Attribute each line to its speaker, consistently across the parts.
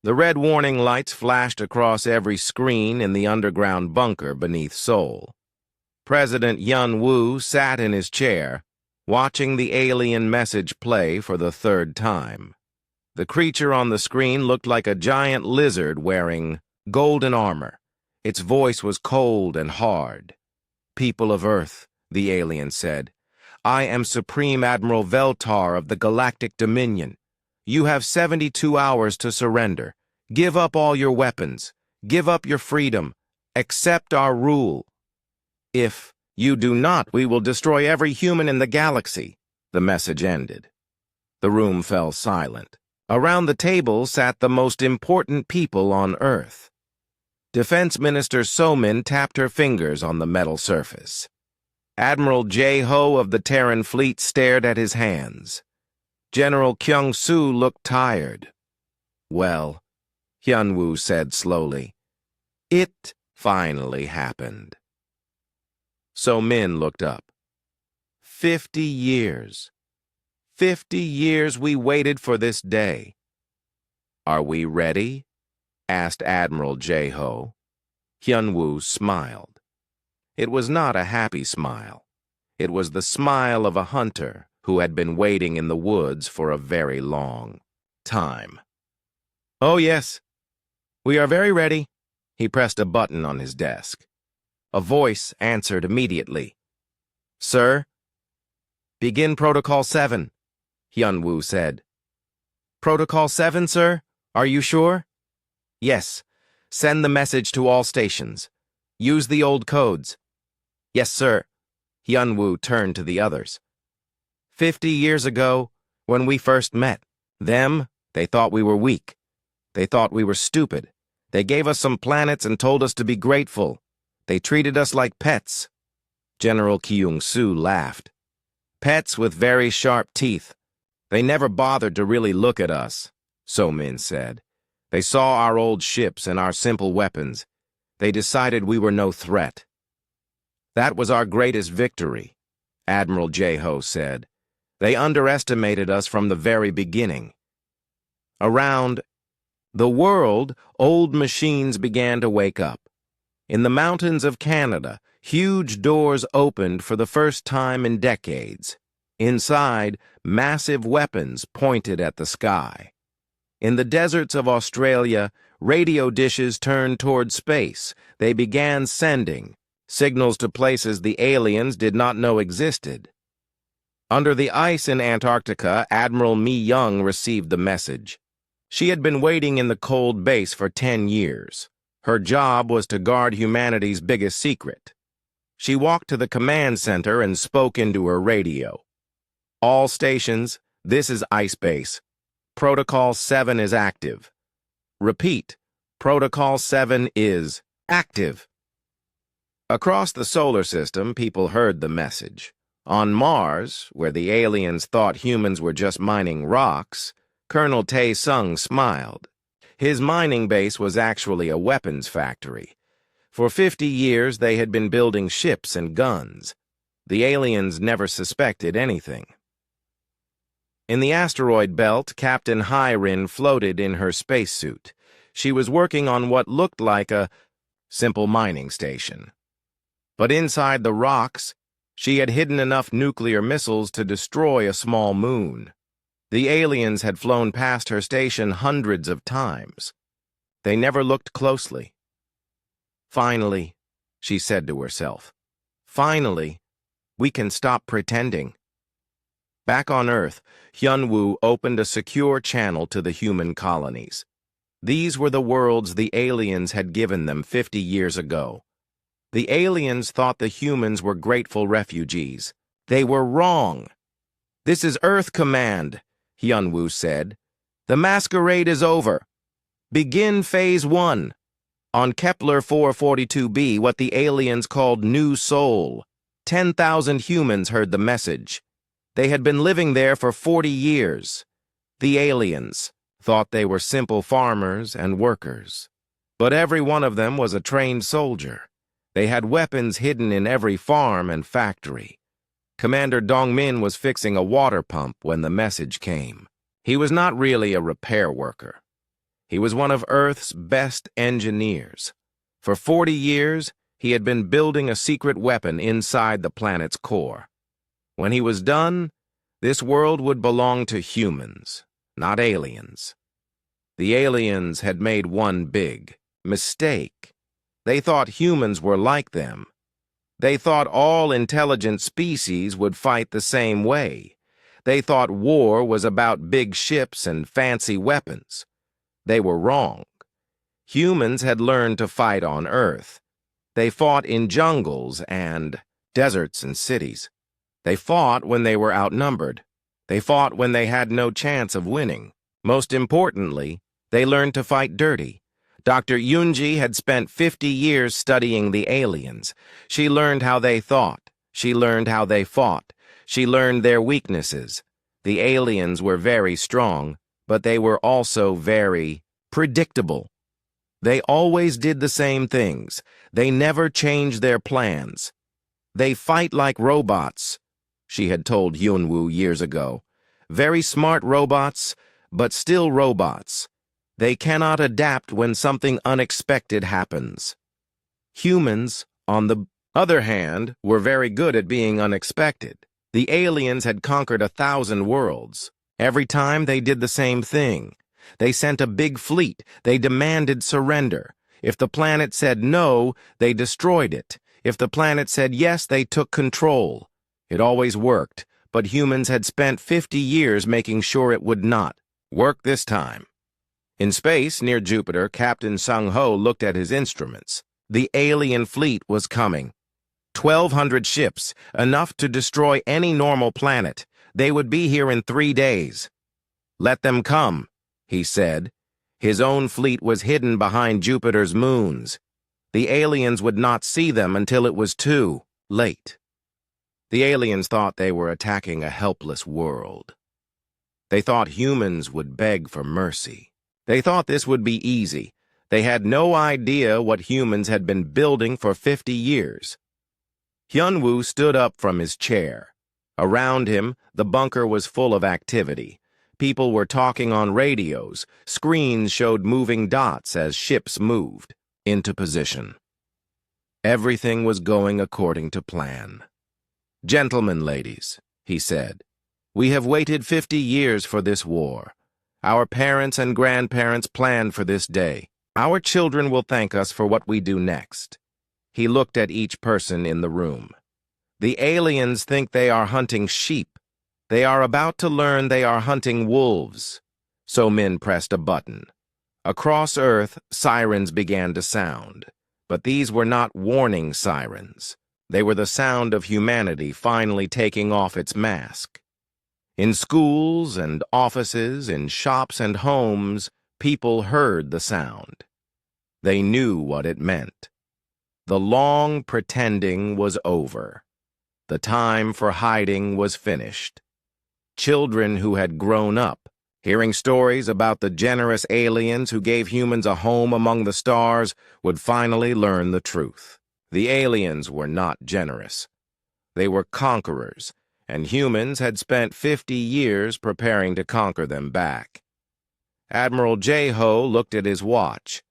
Speaker 1: The red warning lights flashed across every screen in the underground bunker beneath Seoul. President Yun Woo sat in his chair, watching the alien message play for the third time. The creature on the screen looked like a giant lizard wearing golden armor. Its voice was cold and hard. "People of Earth," the alien said, "I am Supreme Admiral Veltar of the Galactic Dominion. You have 72 hours to surrender. Give up all your weapons. Give up your freedom. Accept our rule. If you do not, we will destroy every human in the galaxy." The message ended. The room fell silent. Around the table sat the most important people on Earth. Defense Minister So-min tapped her fingers on the metal surface. Admiral Jae-ho of the Terran Fleet stared at his hands. General Kyung-soo looked tired. "Well," Hyun-woo said slowly, "it finally happened." So-min looked up. 50 years. 50 years we waited for this day. "Are we ready?" asked Admiral Jae-ho. Hyun-woo smiled. It was not a happy smile. It was the smile of a hunter who had been waiting in the woods for a very long time. "Oh, yes. We are very ready." He pressed a button on his desk. A voice answered immediately. "Sir?" "Begin Protocol 7, Hyun-woo said. "Protocol 7, sir? Are you sure?" "Yes. Send the message to all stations. Use the old codes." "Yes, sir." Hyun-woo turned to the others. 50 years ago, when we first met, they thought we were weak. They thought we were stupid. They gave us some planets and told us to be grateful. They treated us like pets." General Kyung-soo laughed. "Pets with very sharp teeth. They never bothered to really look at us," So-min said. "They saw our old ships and our simple weapons. They decided we were no threat." "That was our greatest victory," Admiral Jae-ho said. "They underestimated us from the very beginning." Around the world, old machines began to wake up. In the mountains of Canada, huge doors opened for the first time in decades. Inside, massive weapons pointed at the sky. In the deserts of Australia, radio dishes turned toward space. They began sending signals to places the aliens did not know existed. Under the ice in Antarctica, Admiral Mi-young received the message. She had been waiting in the cold base for 10 years. Her job was to guard humanity's biggest secret. She walked to the command center and spoke into her radio. "All stations, this is Ice Base. Protocol 7 is active. Repeat, Protocol 7 is active." Across the solar system, people heard the message. On Mars, where the aliens thought humans were just mining rocks, Colonel Tae-sung smiled. His mining base was actually a weapons factory. For 50 years, they had been building ships and guns. The aliens never suspected anything. In the asteroid belt, Captain Hyrin floated in her spacesuit. She was working on what looked like a simple mining station. But inside the rocks, she had hidden enough nuclear missiles to destroy a small moon. The aliens had flown past her station hundreds of times. They never looked closely. "Finally," she said to herself, "finally, we can stop pretending." Back on Earth, Hyun-woo opened a secure channel to the human colonies. These were the worlds the aliens had given them 50 years ago. The aliens thought the humans were grateful refugees. They were wrong. "This is Earth Command," Hyun-woo said. "The masquerade is over. Begin Phase 1. On Kepler 442b, what the aliens called New Sol, 10,000 humans heard the message. They had been living there for 40 years. The aliens thought they were simple farmers and workers. But every one of them was a trained soldier. They had weapons hidden in every farm and factory. Commander Dongmin was fixing a water pump when the message came. He was not really a repair worker. He was one of Earth's best engineers. For 40 years, he had been building a secret weapon inside the planet's core. When he was done, this world would belong to humans, not aliens. The aliens had made one big mistake. They thought humans were like them. They thought all intelligent species would fight the same way. They thought war was about big ships and fancy weapons. They were wrong. Humans had learned to fight on Earth. They fought in jungles and deserts and cities. They fought when they were outnumbered. They fought when they had no chance of winning. Most importantly, they learned to fight dirty. Dr. Yunji had spent 50 years studying the aliens. She learned how they thought. She learned how they fought. She learned their weaknesses. The aliens were very strong, but they were also very predictable. They always did the same things. They never changed their plans. They fight like robots, she had told Yunwoo years ago. Very smart robots, but still robots. They cannot adapt when something unexpected happens. Humans, on the other hand, were very good at being unexpected. The aliens had conquered 1,000 worlds. Every time they did the same thing. They sent a big fleet. They demanded surrender. If the planet said no, they destroyed it. If the planet said yes, they took control. It always worked, but humans had spent 50 years making sure it would not work this time. In space, near Jupiter, Captain Sung-ho looked at his instruments. The alien fleet was coming. 1,200 ships, enough to destroy any normal planet. They would be here in 3 days. Let them come, he said. His own fleet was hidden behind Jupiter's moons. The aliens would not see them until it was too late. The aliens thought they were attacking a helpless world. They thought humans would beg for mercy. They thought this would be easy. They had no idea what humans had been building for 50 years. Hyunwoo stood up from his chair. Around him, the bunker was full of activity. People were talking on radios. Screens showed moving dots as ships moved into position. Everything was going according to plan. "Gentlemen, ladies," he said, "we have waited 50 years for this war. Our parents and grandparents planned for this day. Our children will thank us for what we do next." He looked at each person in the room. "The aliens think they are hunting sheep. They are about to learn they are hunting wolves." So Min pressed a button. Across Earth, sirens began to sound. But these were not warning sirens. They were the sound of humanity finally taking off its mask. In schools and offices, in shops and homes, people heard the sound. They knew what it meant. The long pretending was over. The time for hiding was finished. Children who had grown up, hearing stories about the generous aliens who gave humans a home among the stars, would finally learn the truth. The aliens were not generous. They were conquerors, and humans had spent 50 years preparing to conquer them back. Admiral J-Ho looked at his watch.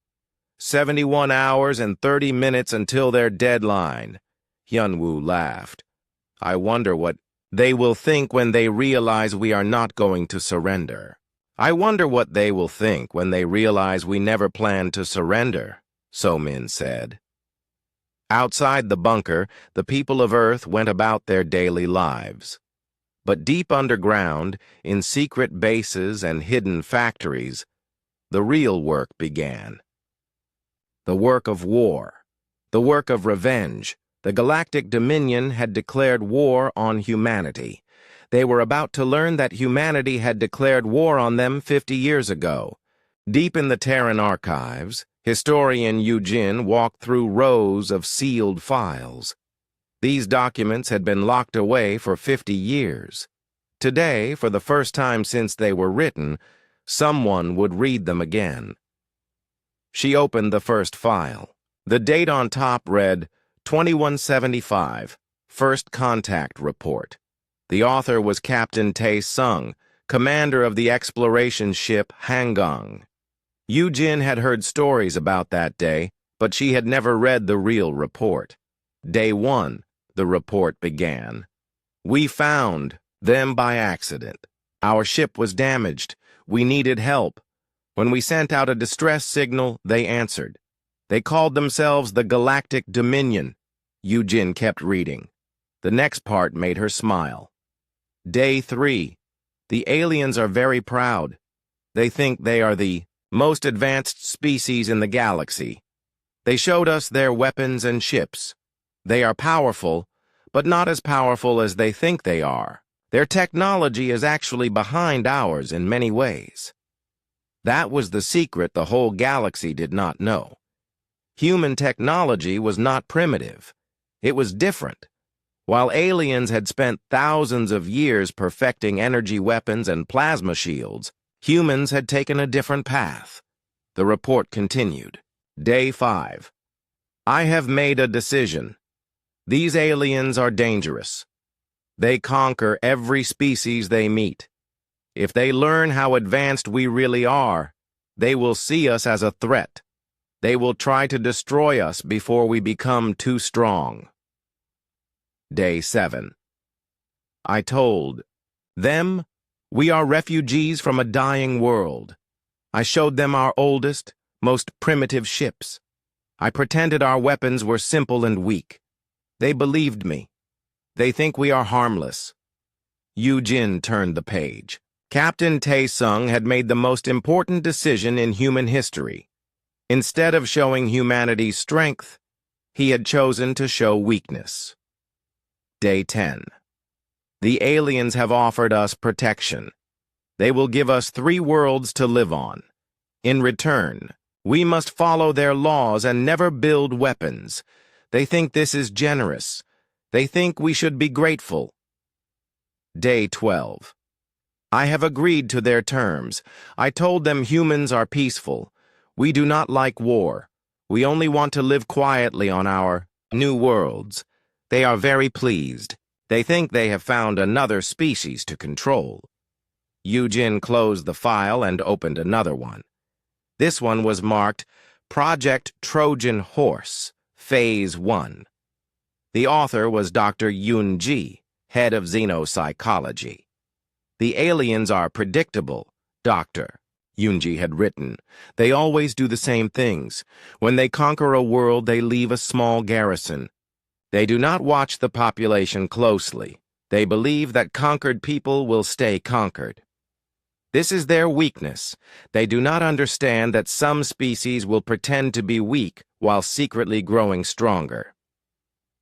Speaker 1: 71 hours and 30 minutes until their deadline. Hyunwoo laughed. "I wonder what they will think when they realize we are not going to surrender. I wonder what they will think when they realize we never planned to surrender," So Min said. Outside the bunker, the people of Earth went about their daily lives. But deep underground, in secret bases and hidden factories, the real work began. The work of war, the work of revenge. The Galactic Dominion had declared war on humanity. They were about to learn that humanity had declared war on them 50 years ago. Deep in the Terran archives, historian Eugene walked through rows of sealed files. These documents had been locked away for 50 years. Today, for the first time since they were written, someone would read them again. She opened the first file. The date on top read, 2175, First Contact Report. The author was Captain Tae Sung, commander of the exploration ship Hanggang. Yujin had heard stories about that day, but she had never read the real report. Day 1, the report began. We found them by accident. Our ship was damaged. We needed help. When we sent out a distress signal, they answered. They called themselves the Galactic Dominion. Yujin kept reading. The next part made her smile. Day 3. The aliens are very proud. They think they are the most advanced species in the galaxy. They showed us their weapons and ships. They are powerful, but not as powerful as they think they are. Their technology is actually behind ours in many ways. That was the secret the whole galaxy did not know. Human technology was not primitive. It was different. While aliens had spent thousands of years perfecting energy weapons and plasma shields, humans had taken a different path. The report continued. Day 5. I have made a decision. These aliens are dangerous. They conquer every species they meet. If they learn how advanced we really are, they will see us as a threat. They will try to destroy us before we become too strong. Day 7. I told them we are refugees from a dying world. I showed them our oldest, most primitive ships. I pretended our weapons were simple and weak. They believed me. They think we are harmless. Yujin turned the page. Captain Taesung had made the most important decision in human history. Instead of showing humanity's strength, he had chosen to show weakness. Day 10. The aliens have offered us protection. They will give us 3 worlds to live on. In return, we must follow their laws and never build weapons. They think this is generous. They think we should be grateful. Day 12. I have agreed to their terms. I told them humans are peaceful. We do not like war. We only want to live quietly on our new worlds. They are very pleased. They think they have found another species to control. Yujin closed the file and opened another one. This one was marked Project Trojan Horse, Phase 1. The author was Dr. Yun-ji, head of xenopsychology. The aliens are predictable, Dr. Yun-ji had written. They always do the same things. When they conquer a world, they leave a small garrison. They do not watch the population closely. They believe that conquered people will stay conquered. This is their weakness. They do not understand that some species will pretend to be weak while secretly growing stronger.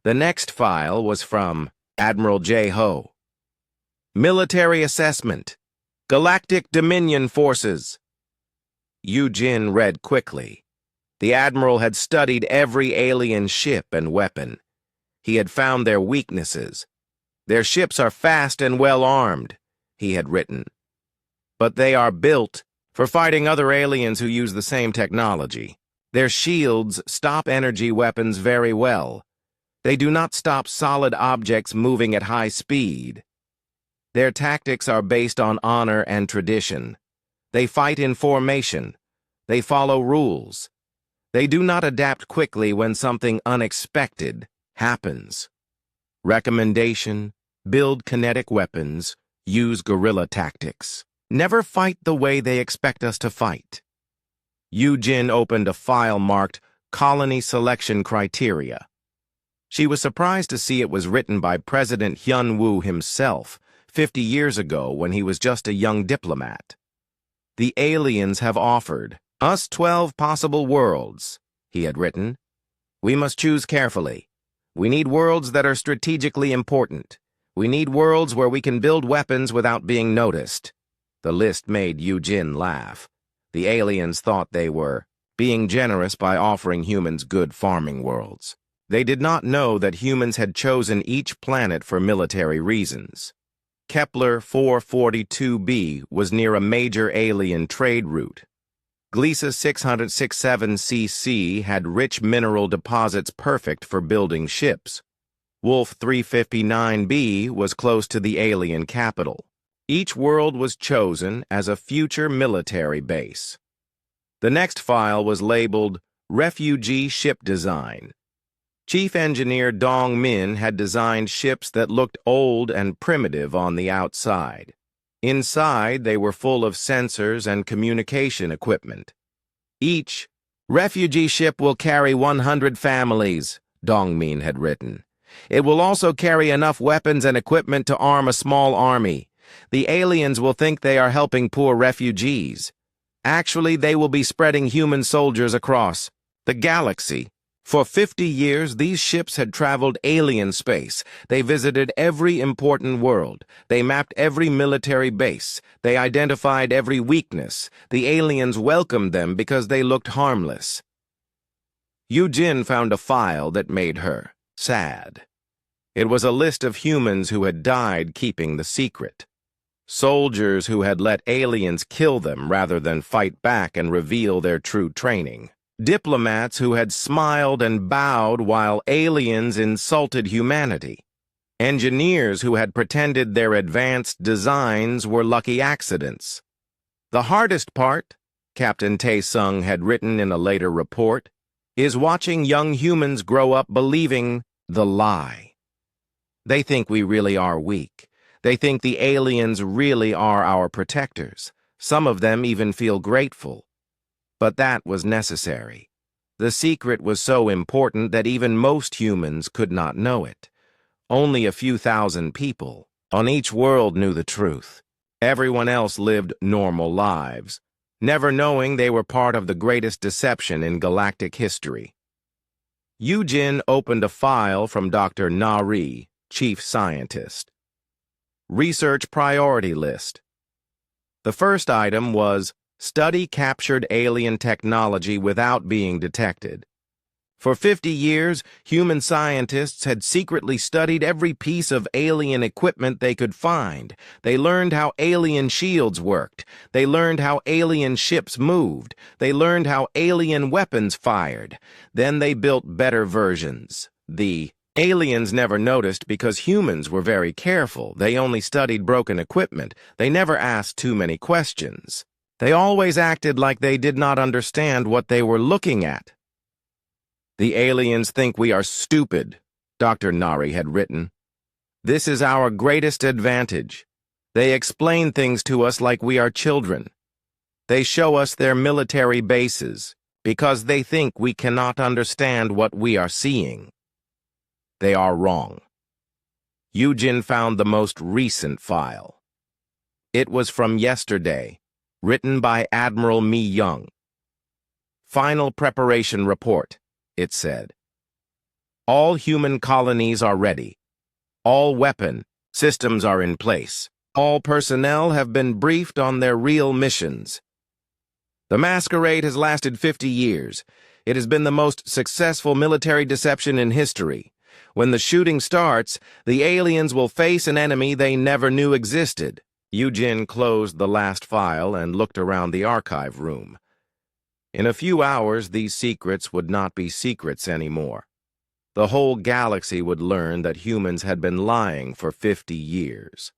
Speaker 1: The next file was from Admiral J. Ho. Military Assessment. Galactic Dominion Forces. Yujin read quickly. The Admiral had studied every alien ship and weapon. He had found their weaknesses. Their ships are fast and well-armed, he had written. But they are built for fighting other aliens who use the same technology. Their shields stop energy weapons very well. They do not stop solid objects moving at high speed. Their tactics are based on honor and tradition. They fight in formation. They follow rules. They do not adapt quickly when something unexpected happens. Recommendation: build kinetic weapons, use guerrilla tactics. Never fight the way they expect us to fight. Yujin opened a file marked Colony Selection Criteria. She was surprised to see it was written by President Hyun-woo himself 50 years ago when he was just a young diplomat. The aliens have offered us 12 possible worlds, he had written. We must choose carefully. We need worlds that are strategically important. We need worlds where we can build weapons without being noticed. The list made Yujin laugh. The aliens thought they were being generous by offering humans good farming worlds. They did not know that humans had chosen each planet for military reasons. Kepler 442b was near a major alien trade route. Gliese 667 cc had rich mineral deposits perfect for building ships. Wolf 359b was close to the alien capital. Each world was chosen as a future military base. The next file was labeled Refugee Ship Design. Chief Engineer Dong Min had designed ships that looked old and primitive on the outside. Inside, they were full of sensors and communication equipment. Each refugee ship will carry 100 families, Dong Min had written. It will also carry enough weapons and equipment to arm a small army. The aliens will think they are helping poor refugees. Actually, they will be spreading human soldiers across the galaxy. For 50 years, these ships had traveled alien space. They visited every important world. They mapped every military base. They identified every weakness. The aliens welcomed them because they looked harmless. Yu-Jin found a file that made her sad. It was a list of humans who had died keeping the secret. Soldiers who had let aliens kill them rather than fight back and reveal their true training. Diplomats who had smiled and bowed while aliens insulted humanity. Engineers who had pretended their advanced designs were lucky accidents. The hardest part, Captain Tae-sung had written in a later report, is watching young humans grow up believing the lie. They think we really are weak. They think the aliens really are our protectors. Some of them even feel grateful. But that was necessary. The secret was so important that even most humans could not know it. Only a few thousand people on each world knew the truth. Everyone else lived normal lives, never knowing they were part of the greatest deception in galactic history. Yu-Jin opened a file from Dr. Nari, chief scientist. Research priority list. The first item was study captured alien technology without being detected. For 50 years, human scientists had secretly studied every piece of alien equipment they could find. They learned how alien shields worked. They learned how alien ships moved. They learned how alien weapons fired. Then they built better versions. The aliens never noticed because humans were very careful. They only studied broken equipment. They never asked too many questions. They always acted like they did not understand what they were looking at. The aliens think we are stupid, Dr. Nari had written. This is our greatest advantage. They explain things to us like we are children. They show us their military bases because they think we cannot understand what we are seeing. They are wrong. Yu-Jin found the most recent file. It was from yesterday. Written by Admiral Mi Young. Final preparation report, it said. All human colonies are ready. All weapon systems are in place. All personnel have been briefed on their real missions. The masquerade has lasted 50 years. It has been the most successful military deception in history. When the shooting starts, the aliens will face an enemy they never knew existed. Yu-Jin closed the last file and looked around the archive room. In a few hours, these secrets would not be secrets anymore. The whole galaxy would learn that humans had been lying for 50 years.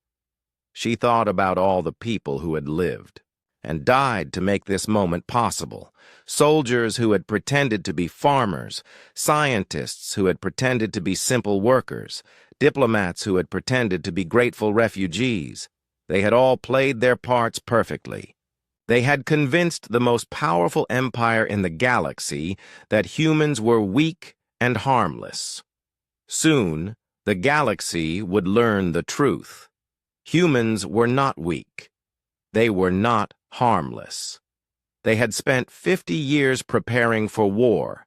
Speaker 1: She thought about all the people who had lived and died to make this moment possible. Soldiers who had pretended to be farmers, scientists who had pretended to be simple workers, diplomats who had pretended to be grateful refugees. They had all played their parts perfectly. They had convinced the most powerful empire in the galaxy that humans were weak and harmless. Soon, the galaxy would learn the truth. Humans were not weak. They were not harmless. They had spent 50 years preparing for war,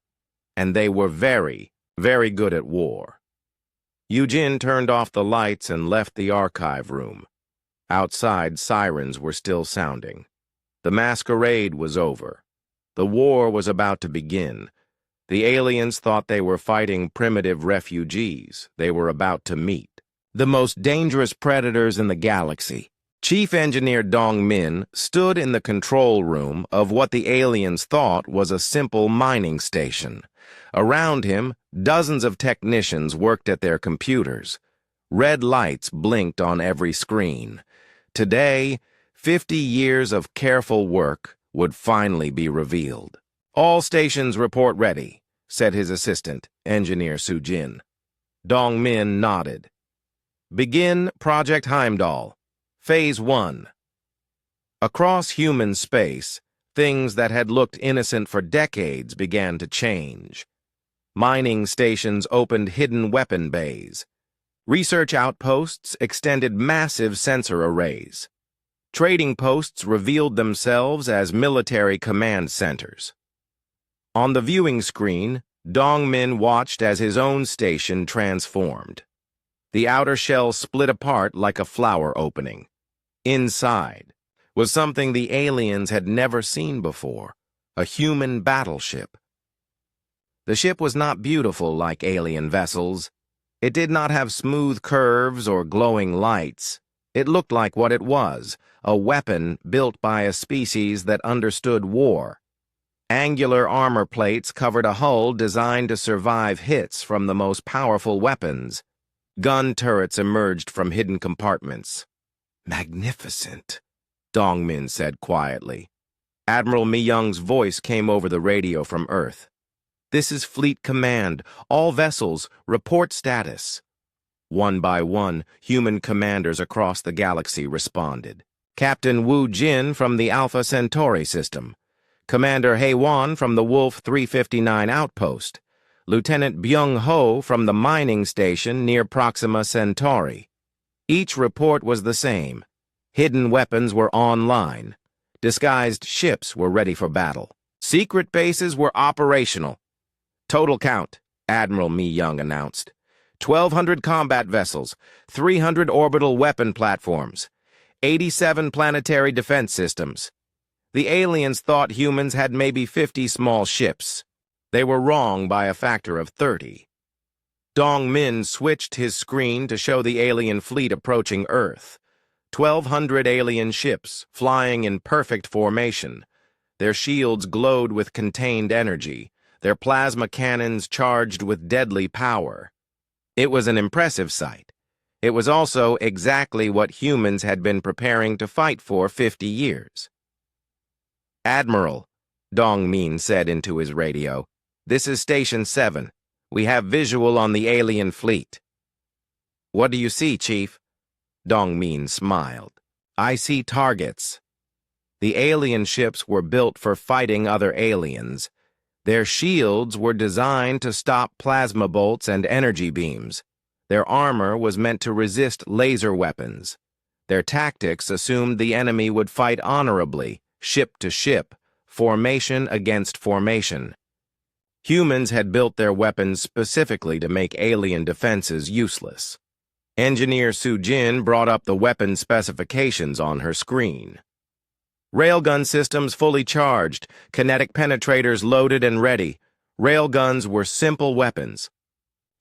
Speaker 1: and they were very, very good at war. Yu-Jin turned off the lights and left the archive room. Outside, sirens were still sounding. The masquerade was over. The war was about to begin. The aliens thought they were fighting primitive refugees. They were about to meet the most dangerous predators in the galaxy. Chief Engineer Dong Min stood in the control room of what the aliens thought was a simple mining station. Around him, dozens of technicians worked at their computers. Red lights blinked on every screen. Today, 50 years of careful work would finally be revealed. "All stations report ready," said his assistant, Engineer Sujin. Dongmin nodded. "Begin Project Heimdall. Phase 1. Across human space, things that had looked innocent for decades began to change. Mining stations opened hidden weapon bays. Research outposts extended massive sensor arrays. Trading posts revealed themselves as military command centers. On the viewing screen, Dongmin watched as his own station transformed. The outer shell split apart like a flower opening. Inside was something the aliens had never seen before, a human battleship. The ship was not beautiful like alien vessels. It did not have smooth curves or glowing lights. It looked like what it was, a weapon built by a species that understood war. Angular armor plates covered a hull designed to survive hits from the most powerful weapons. Gun turrets emerged from hidden compartments. "Magnificent," Dongmin said quietly. Admiral Mi-young's voice came over the radio from Earth. "This is Fleet Command. All vessels, report status." One by one, human commanders across the galaxy responded. Captain Wu Jin from the Alpha Centauri system. Commander Hei-wan from the Wolf 359 outpost. Lieutenant Byung-ho from the mining station near Proxima Centauri. Each report was the same. Hidden weapons were online. Disguised ships were ready for battle. Secret bases were operational. "Total count," Admiral Mi-young announced. 1,200 combat vessels, 300 orbital weapon platforms, 87 planetary defense systems. The aliens thought humans had maybe 50 small ships. They were wrong by a factor of 30. Dongmin switched his screen to show the alien fleet approaching Earth. 1,200 alien ships, flying in perfect formation. Their shields glowed with contained energy, their plasma cannons charged with deadly power. It was an impressive sight. It was also exactly what humans had been preparing to fight for 50 years. "Admiral," Dongmin said into his radio, "this is Station 7. We have visual on the alien fleet." "What do you see, Chief?" Dongmin smiled. "I see targets." The alien ships were built for fighting other aliens. Their shields were designed to stop plasma bolts and energy beams. Their armor was meant to resist laser weapons. Their tactics assumed the enemy would fight honorably, ship to ship, formation against formation. Humans had built their weapons specifically to make alien defenses useless. Engineer Sujin brought up the weapon specifications on her screen. Railgun systems fully charged, kinetic penetrators loaded and ready. Railguns were simple weapons.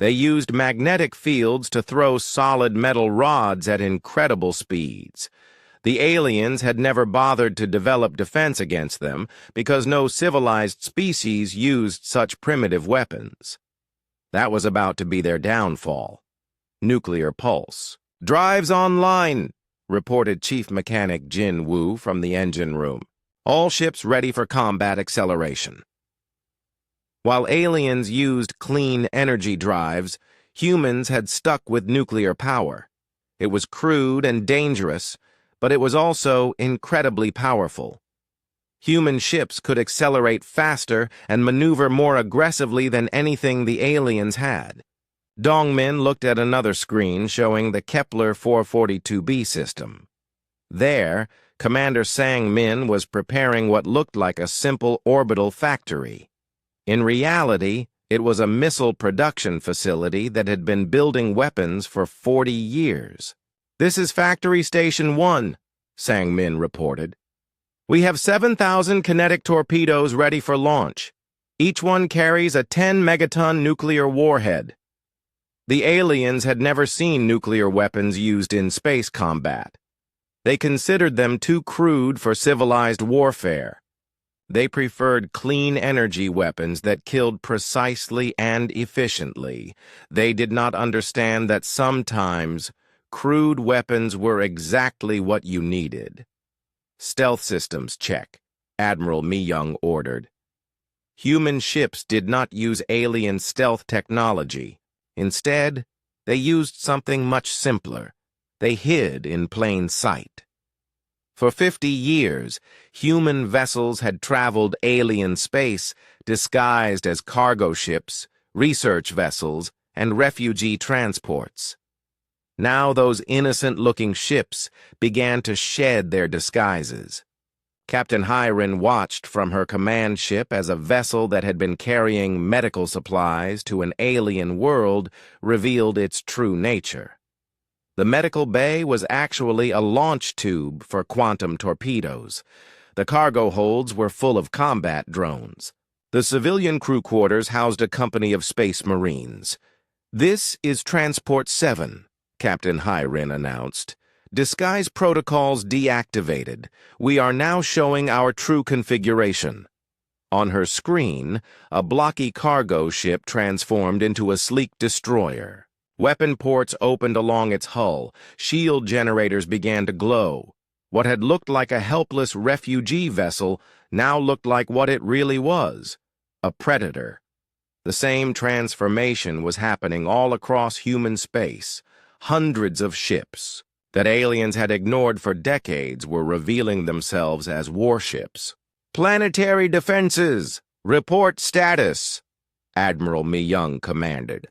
Speaker 1: They used magnetic fields to throw solid metal rods at incredible speeds. The aliens had never bothered to develop defense against them because no civilized species used such primitive weapons. That was about to be their downfall. Nuclear pulse. "Drives online," reported Chief Mechanic Jin Woo from the engine room. "All ships ready for combat acceleration." While aliens used clean energy drives, humans had stuck with nuclear power. It was crude and dangerous, but it was also incredibly powerful. Human ships could accelerate faster and maneuver more aggressively than anything the aliens had. Dongmin looked at another screen showing the Kepler 442b system. There, Commander Sang-min was preparing what looked like a simple orbital factory. In reality, it was a missile production facility that had been building weapons for 40 years. "This is Factory Station 1, Sang-min reported. "We have 7,000 kinetic torpedoes ready for launch. Each one carries a 10-megaton nuclear warhead." The aliens had never seen nuclear weapons used in space combat. They considered them too crude for civilized warfare. They preferred clean energy weapons that killed precisely and efficiently. They did not understand that sometimes crude weapons were exactly what you needed. "Stealth systems check. Admiral Mi-young ordered. Human ships did not use alien stealth technology. Instead, they used something much simpler. They hid in plain sight. For 50 years, human vessels had traveled alien space disguised as cargo ships, research vessels, and refugee transports. Now those innocent-looking ships began to shed their disguises. Captain Hyren watched from her command ship as a vessel that had been carrying medical supplies to an alien world revealed its true nature. The medical bay was actually a launch tube for quantum torpedoes. The cargo holds were full of combat drones. The civilian crew quarters housed a company of space marines. "This is Transport 7, Captain Hyren announced. "Disguise protocols deactivated. We are now showing our true configuration." On her screen, a blocky cargo ship transformed into a sleek destroyer. Weapon ports opened along its hull. Shield generators began to glow. What had looked like a helpless refugee vessel now looked like what it really was, a predator. The same transformation was happening all across human space. Hundreds of ships that aliens had ignored for decades were revealing themselves as warships. "Planetary defenses! Report status!" Admiral Mi-young commanded.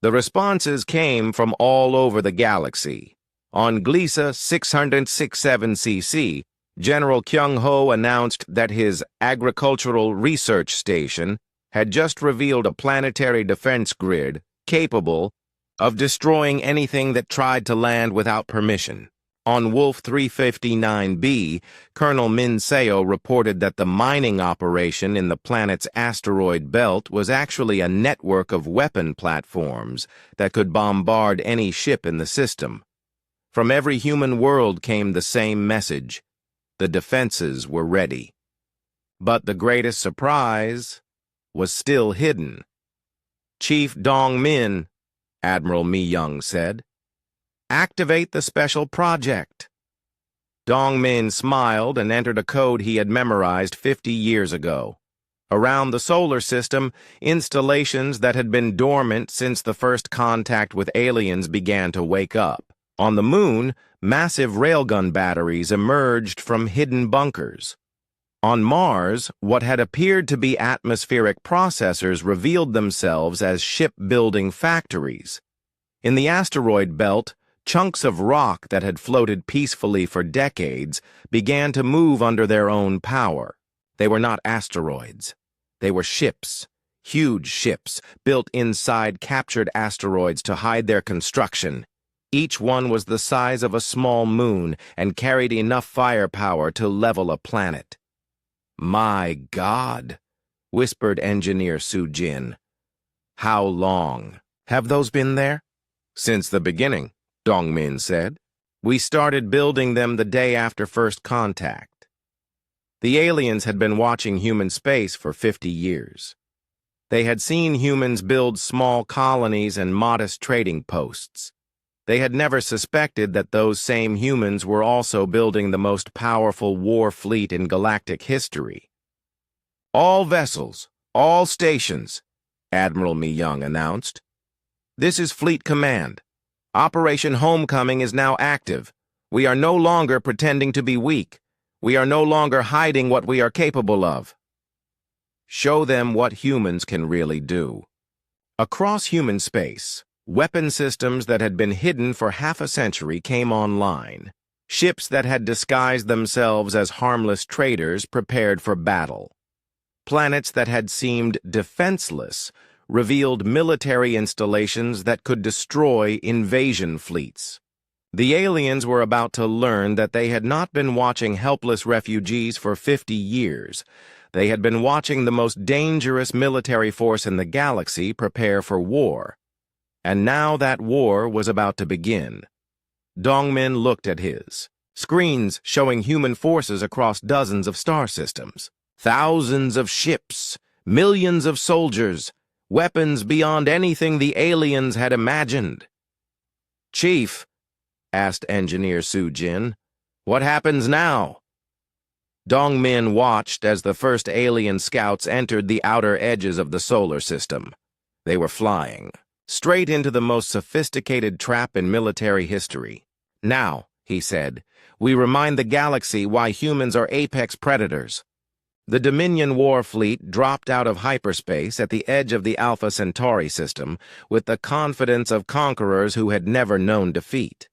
Speaker 1: The responses came from all over the galaxy. On Gliesa 667cc, General Kyung-ho announced that his agricultural research station had just revealed a planetary defense grid capable of destroying anything that tried to land without permission. On Wolf 359b, Colonel Min Seo reported that the mining operation in the planet's asteroid belt was actually a network of weapon platforms that could bombard any ship in the system. From every human world came the same message. The defenses were ready. But the greatest surprise was still hidden. "Chief Dong-min," Admiral Mi-young said, "activate the special project." Dong-min smiled and entered a code he had memorized 50 years ago. Around the solar system, installations that had been dormant since the first contact with aliens began to wake up. On the moon, massive railgun batteries emerged from hidden bunkers. On Mars, what had appeared to be atmospheric processors revealed themselves as shipbuilding factories. In the asteroid belt, chunks of rock that had floated peacefully for decades began to move under their own power. They were not asteroids. They were ships, huge ships, built inside captured asteroids to hide their construction. Each one was the size of a small moon and carried enough firepower to level a planet. "My God," whispered Engineer Su-jin. "How long have those been there?" "Since the beginning," Dong-min said. "We started building them the day after first contact." The aliens had been watching human space for 50 years. They had seen humans build small colonies and modest trading posts. They had never suspected that those same humans were also building the most powerful war fleet in galactic history. "All vessels, all stations," Admiral Mi-young announced. "This is Fleet Command. Operation Homecoming is now active. We are no longer pretending to be weak. We are no longer hiding what we are capable of. Show them what humans can really do." Across human space, weapon systems that had been hidden for half a century came online. Ships that had disguised themselves as harmless traders prepared for battle. Planets that had seemed defenseless revealed military installations that could destroy invasion fleets. The aliens were about to learn that they had not been watching helpless refugees for 50 years. They had been watching the most dangerous military force in the galaxy prepare for war. And now that war was about to begin. Dong-min looked at his screens showing human forces across dozens of star systems. Thousands of ships, millions of soldiers, weapons beyond anything the aliens had imagined. "Chief," asked Engineer Su-jin, "what happens now?" Dongmin watched as the first alien scouts entered the outer edges of the solar system. They were flying straight into the most sophisticated trap in military history. "Now," he said, "we remind the galaxy why humans are apex predators." The Dominion war fleet dropped out of hyperspace at the edge of the Alpha Centauri system with the confidence of conquerors who had never known defeat.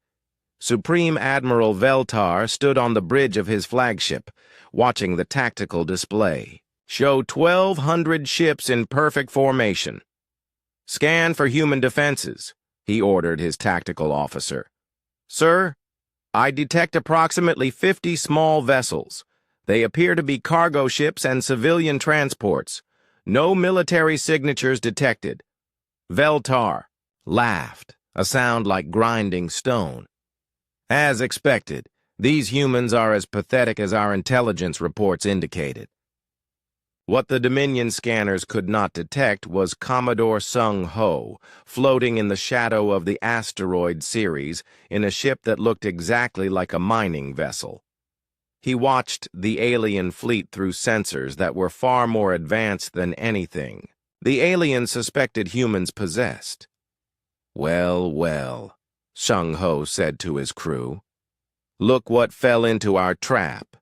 Speaker 1: Supreme Admiral Veltar stood on the bridge of his flagship, watching the tactical display. "Show 1,200 ships in perfect formation. Scan for human defenses," he ordered his tactical officer. "Sir, I detect approximately 50 small vessels. They appear to be cargo ships and civilian transports. No military signatures detected." Veltar laughed, a sound like grinding stone. "As expected, these humans are as pathetic as our intelligence reports indicated." What the Dominion scanners could not detect was Commodore Sung Ho, floating in the shadow of the asteroid Ceres in a ship that looked exactly like a mining vessel. He watched the alien fleet through sensors that were far more advanced than anything the aliens suspected humans possessed. "Well, well," Sung Ho said to his crew. "Look what fell into our trap."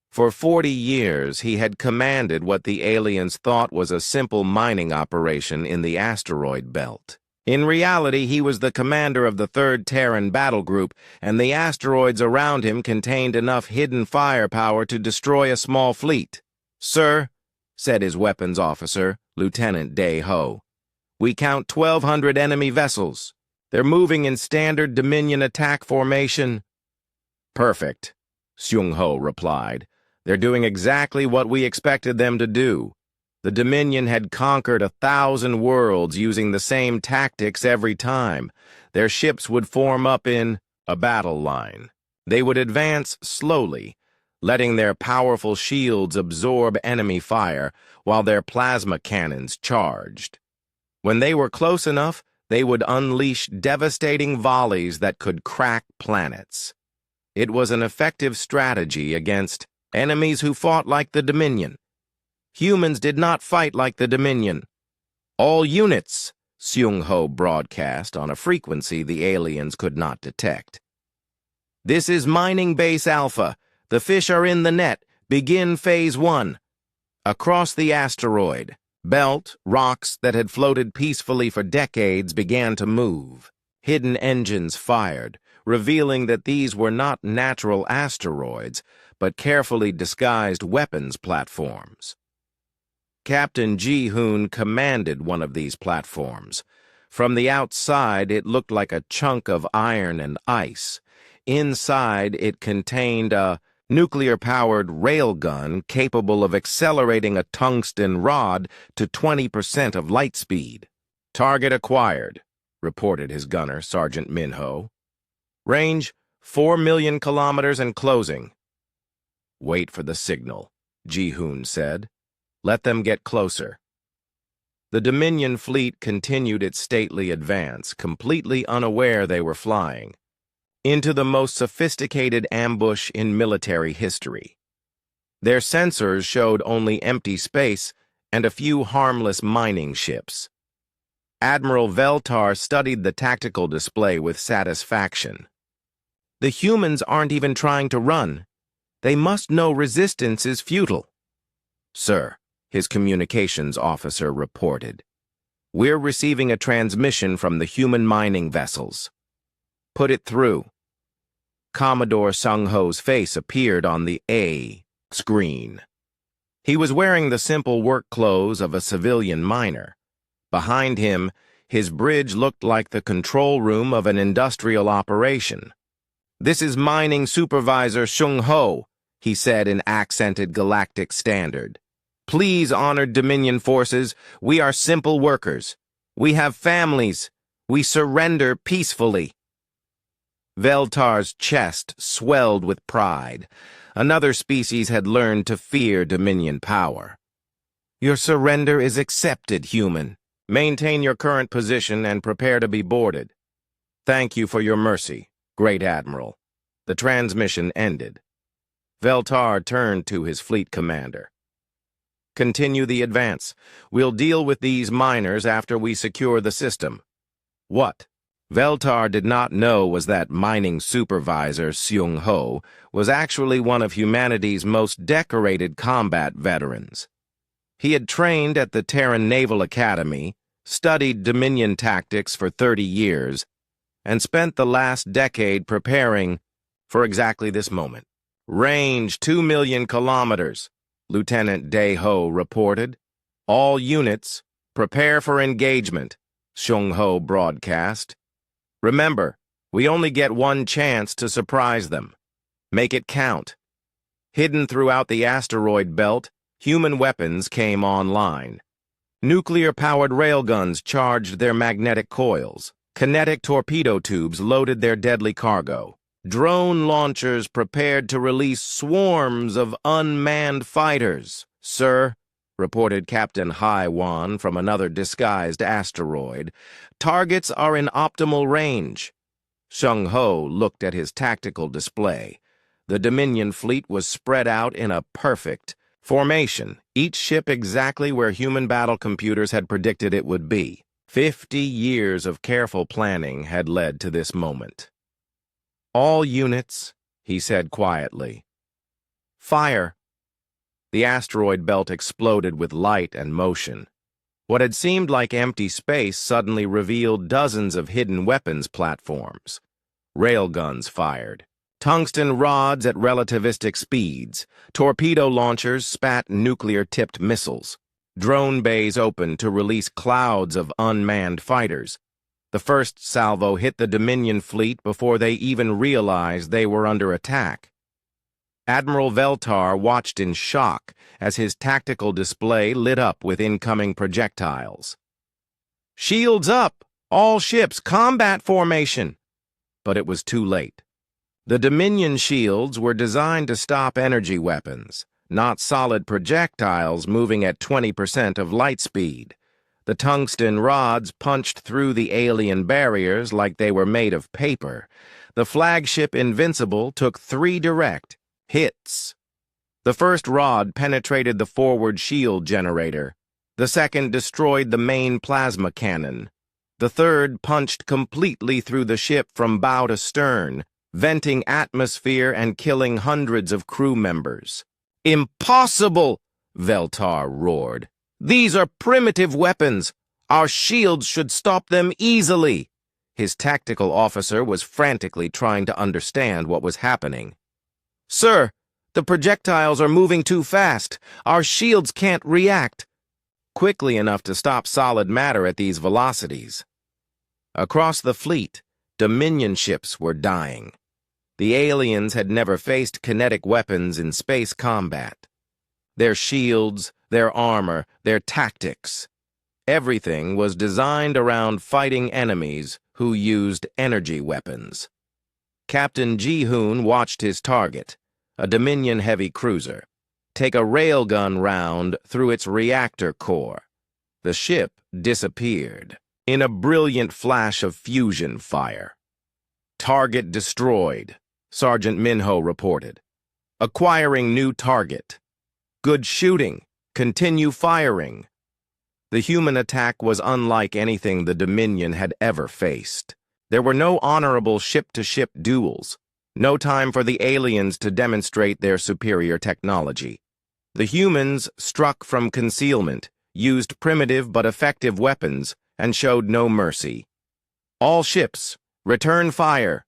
Speaker 1: For 40 years, he had commanded what the aliens thought was a simple mining operation in the asteroid belt. In reality, he was the commander of the 3rd Terran Battle Group, and the asteroids around him contained enough hidden firepower to destroy a small fleet. "Sir," said his weapons officer, Lieutenant Day Ho, "we count 1,200 enemy vessels. They're moving in standard Dominion attack formation." "Perfect," Sung Ho replied. "They're doing exactly what we expected them to do. The Dominion had conquered 1,000 worlds using the same tactics every time. Their ships would form up in a battle line. They would advance slowly, letting their powerful shields absorb enemy fire while their plasma cannons charged. When they were close enough, they would unleash devastating volleys that could crack planets. It was an effective strategy against enemies who fought like the Dominion. Humans did not fight like the Dominion. "All units," Sung Ho broadcast on a frequency the aliens could not detect. "This is Mining Base Alpha. The fish are in the net. Begin Phase 1. Across the asteroid belt, rocks that had floated peacefully for decades began to move. Hidden engines fired, revealing that these were not natural asteroids, but carefully disguised weapons platforms. Captain Ji-hoon commanded one of these platforms. From the outside, it looked like a chunk of iron and ice. Inside, it contained a nuclear-powered railgun capable of accelerating a tungsten rod to 20% of light speed. "Target acquired," reported his gunner, Sergeant Minho. "Range 4 million kilometers and closing." "Wait for the signal," Ji-hoon said. "Let them get closer." The Dominion fleet continued its stately advance, completely unaware they were flying, into the most sophisticated ambush in military history. Their sensors showed only empty space and a few harmless mining ships. Admiral Veltar studied the tactical display with satisfaction. "The humans aren't even trying to run. They must know resistance is futile." "Sir," his communications officer reported, "we're receiving a transmission from the human mining vessels." "Put it through." Commodore Sung Ho's face appeared on the A screen. He was wearing the simple work clothes of a civilian miner. Behind him, his bridge looked like the control room of an industrial operation. "This is Mining Supervisor Sung Ho," he said in accented Galactic Standard. "Please, honored Dominion forces, we are simple workers. We have families. We surrender peacefully." Veltar's chest swelled with pride. Another species had learned to fear Dominion power. "Your surrender is accepted, human. Maintain your current position and prepare to be boarded. Thank you for your mercy, Great Admiral." The transmission ended. Veltar turned to his fleet commander. Continue the advance. We'll deal with these miners after we secure the system. What Veltar did not know was that mining supervisor, Seung Ho, was actually one of humanity's most decorated combat veterans. He had trained at the Terran Naval Academy, studied Dominion tactics for 30 years, and spent the last decade preparing for exactly this moment. Range 2 million kilometers, Lieutenant Dae Ho reported. All units, prepare for engagement, Seung Ho broadcast. Remember, we only get one chance to surprise them. Make it count. Hidden throughout the asteroid belt, human weapons came online. Nuclear-powered railguns charged their magnetic coils. Kinetic torpedo tubes loaded their deadly cargo. Drone launchers prepared to release swarms of unmanned fighters. Sir, reported Captain Hai Wan from another disguised asteroid, targets are in optimal range. Seung Ho looked at his tactical display. The Dominion fleet was spread out in a perfect formation, each ship exactly where human battle computers had predicted it would be. 50 years of careful planning had led to this moment. All units, he said quietly. Fire. The asteroid belt exploded with light and motion. What had seemed like empty space suddenly revealed dozens of hidden weapons platforms. Railguns fired. Tungsten rods at relativistic speeds. Torpedo launchers spat nuclear-tipped missiles. Drone bays opened to release clouds of unmanned fighters. The first salvo hit the Dominion fleet before they even realized they were under attack. Admiral Veltar watched in shock as his tactical display lit up with incoming projectiles. Shields up! All ships, combat formation! But it was too late. The Dominion shields were designed to stop energy weapons, not solid projectiles moving at 20% of light speed. The tungsten rods punched through the alien barriers like they were made of paper. The flagship Invincible took 3 direct hits. The first rod penetrated the forward shield generator. The second destroyed the main plasma cannon. The third punched completely through the ship from bow to stern, venting atmosphere and killing hundreds of crew members. Impossible! Veltar roared. These are primitive weapons. Our shields should stop them easily. His tactical officer was frantically trying to understand what was happening. Sir, the projectiles are moving too fast. Our shields can't react quickly enough to stop solid matter at these velocities. Across the fleet, Dominion ships were dying. The aliens had never faced kinetic weapons in space combat. Their shields, their armor, their tactics. Everything was designed around fighting enemies who used energy weapons. Captain Ji-hoon watched his target, a Dominion heavy cruiser, take a railgun round through its reactor core. The ship disappeared in a brilliant flash of fusion fire. Target destroyed, Sergeant Minho reported. Acquiring new target. Good shooting. Continue firing. The human attack was unlike anything the Dominion had ever faced. There were no honorable ship-to-ship duels. No time for the aliens to demonstrate their superior technology. The humans struck from concealment, used primitive but effective weapons, and showed no mercy. All ships, return fire,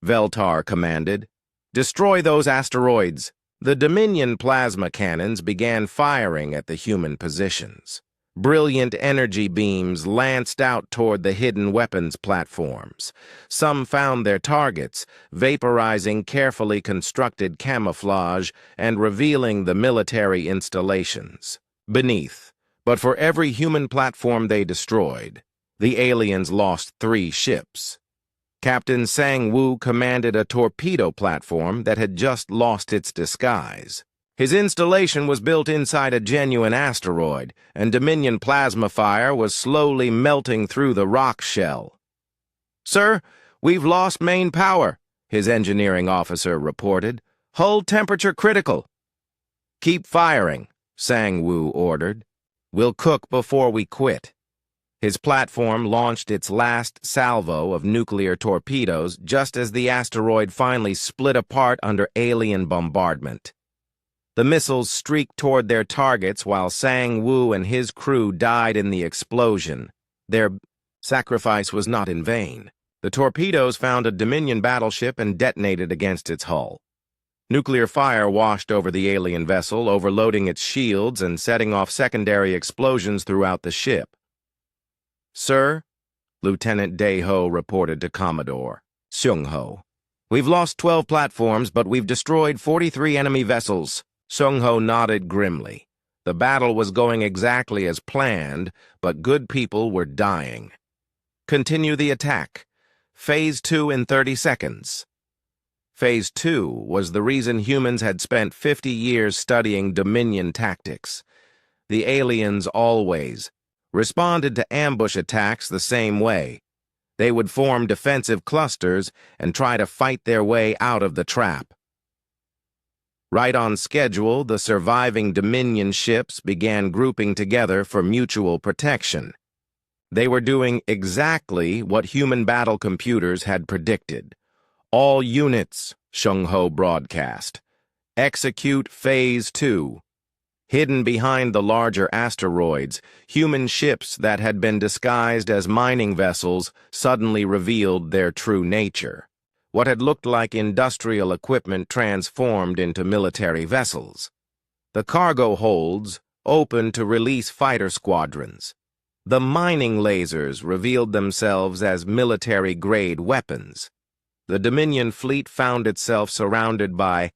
Speaker 1: Veltar commanded. Destroy those asteroids. The Dominion plasma cannons began firing at the human positions. Brilliant energy beams lanced out toward the hidden weapons platforms. Some found their targets, vaporizing carefully constructed camouflage and revealing the military installations beneath. But for every human platform they destroyed, the aliens lost 3 ships. Captain Sang-woo commanded a torpedo platform that had just lost its disguise. His installation was built inside a genuine asteroid, and Dominion plasma fire was slowly melting through the rock shell. Sir, we've lost main power, his engineering officer reported. Hull temperature critical. Keep firing, Sang Woo ordered. We'll cook before we quit. His platform launched its last salvo of nuclear torpedoes just as the asteroid finally split apart under alien bombardment. The missiles streaked toward their targets while Sang Woo and his crew died in the explosion. Their sacrifice was not in vain. The torpedoes found a Dominion battleship and detonated against its hull. Nuclear fire washed over the alien vessel, overloading its shields and setting off secondary explosions throughout the ship. Sir, Lieutenant Dae-ho reported to Commodore Seung-ho. We've lost 12 platforms, but we've destroyed 43 enemy vessels. Seung-ho nodded grimly. The battle was going exactly as planned, but good people were dying. Continue the attack. Phase 2 in 30 seconds. Phase 2 was the reason humans had spent 50 years studying Dominion tactics. The aliens always responded to ambush attacks the same way. They would form defensive clusters and try to fight their way out of the trap. Right on schedule, the surviving Dominion ships began grouping together for mutual protection. They were doing exactly what human battle computers had predicted. All units, Seung-ho broadcast. Execute Phase 2. Hidden behind the larger asteroids, human ships that had been disguised as mining vessels suddenly revealed their true nature. What had looked like industrial equipment transformed into military vessels. The cargo holds opened to release fighter squadrons. The mining lasers revealed themselves as military-grade weapons. The Dominion fleet found itself surrounded by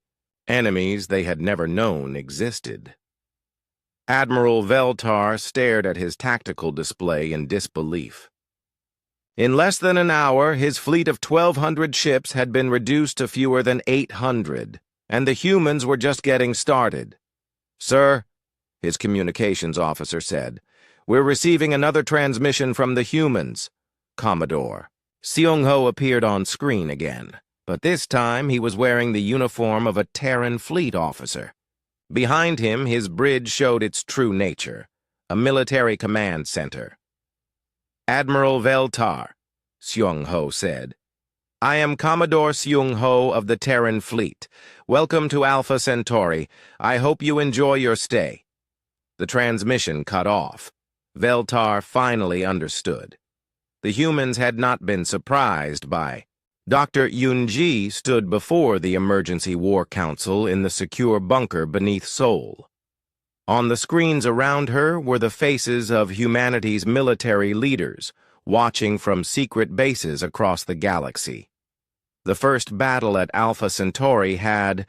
Speaker 1: enemies they had never known existed. Admiral Veltar stared at his tactical display in disbelief. In less than an hour, his fleet of 1,200 ships had been reduced to fewer than 800, and the humans were just getting started. Sir, his communications officer said, we're receiving another transmission from the humans. Commodore. Seung-ho appeared on screen again, but this time he was wearing the uniform of a Terran fleet officer. Behind him, his bridge showed its true nature, a military command center. Admiral Veltar, Seung-ho said. I am Commodore Seung-ho of the Terran Fleet. Welcome to Alpha Centauri. I hope you enjoy your stay. The transmission cut off. Veltar finally understood. The humans had not been surprised by Dr. Yoon-ji stood before the Emergency War Council in the secure bunker beneath Seoul. On the screens around her were the faces of humanity's military leaders, watching from secret bases across the galaxy. The first battle at Alpha Centauri had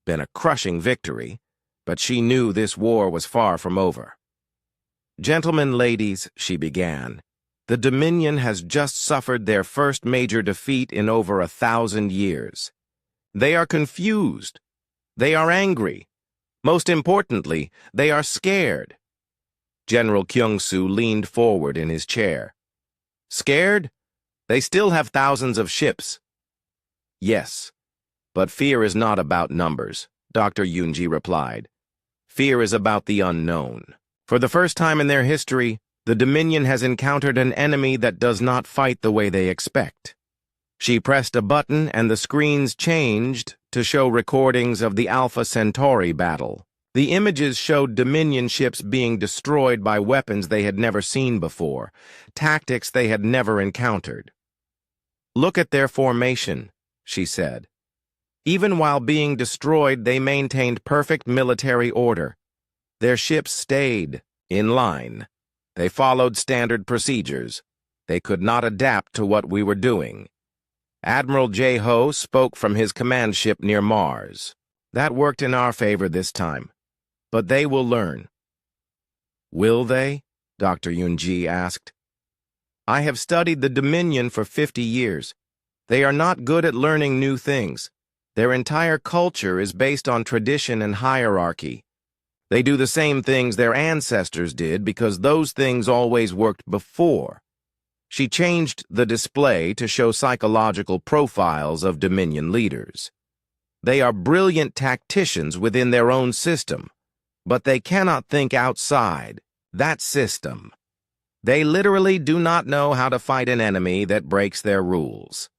Speaker 1: been a crushing victory, but she knew this war was far from over. Gentlemen, ladies, she began. The Dominion has just suffered their first major defeat in over 1,000 years. They are confused. They are angry. Most importantly, they are scared. General Kyung-soo leaned forward in his chair. Scared? They still have thousands of ships. Yes, but fear is not about numbers, Dr. Yoon-ji replied. Fear is about the unknown. For the first time in their history, the Dominion has encountered an enemy that does not fight the way they expect. She pressed a button and the screens changed to show recordings of the Alpha Centauri battle. The images showed Dominion ships being destroyed by weapons they had never seen before, tactics they had never encountered. Look at their formation, she said. Even while being destroyed, they maintained perfect military order. Their ships stayed in line. They followed standard procedures. They could not adapt to what we were doing. Admiral Dae-ho spoke from his command ship near Mars. That worked in our favor this time. But they will learn. Will they? Dr. Yoon-ji asked. I have studied the Dominion for 50 years. They are not good at learning new things. Their entire culture is based on tradition and hierarchy. They do the same things their ancestors did because those things always worked before. She changed the display to show psychological profiles of Dominion leaders. They are brilliant tacticians within their own system, but they cannot think outside that system. They literally do not know how to fight an enemy that breaks their rules.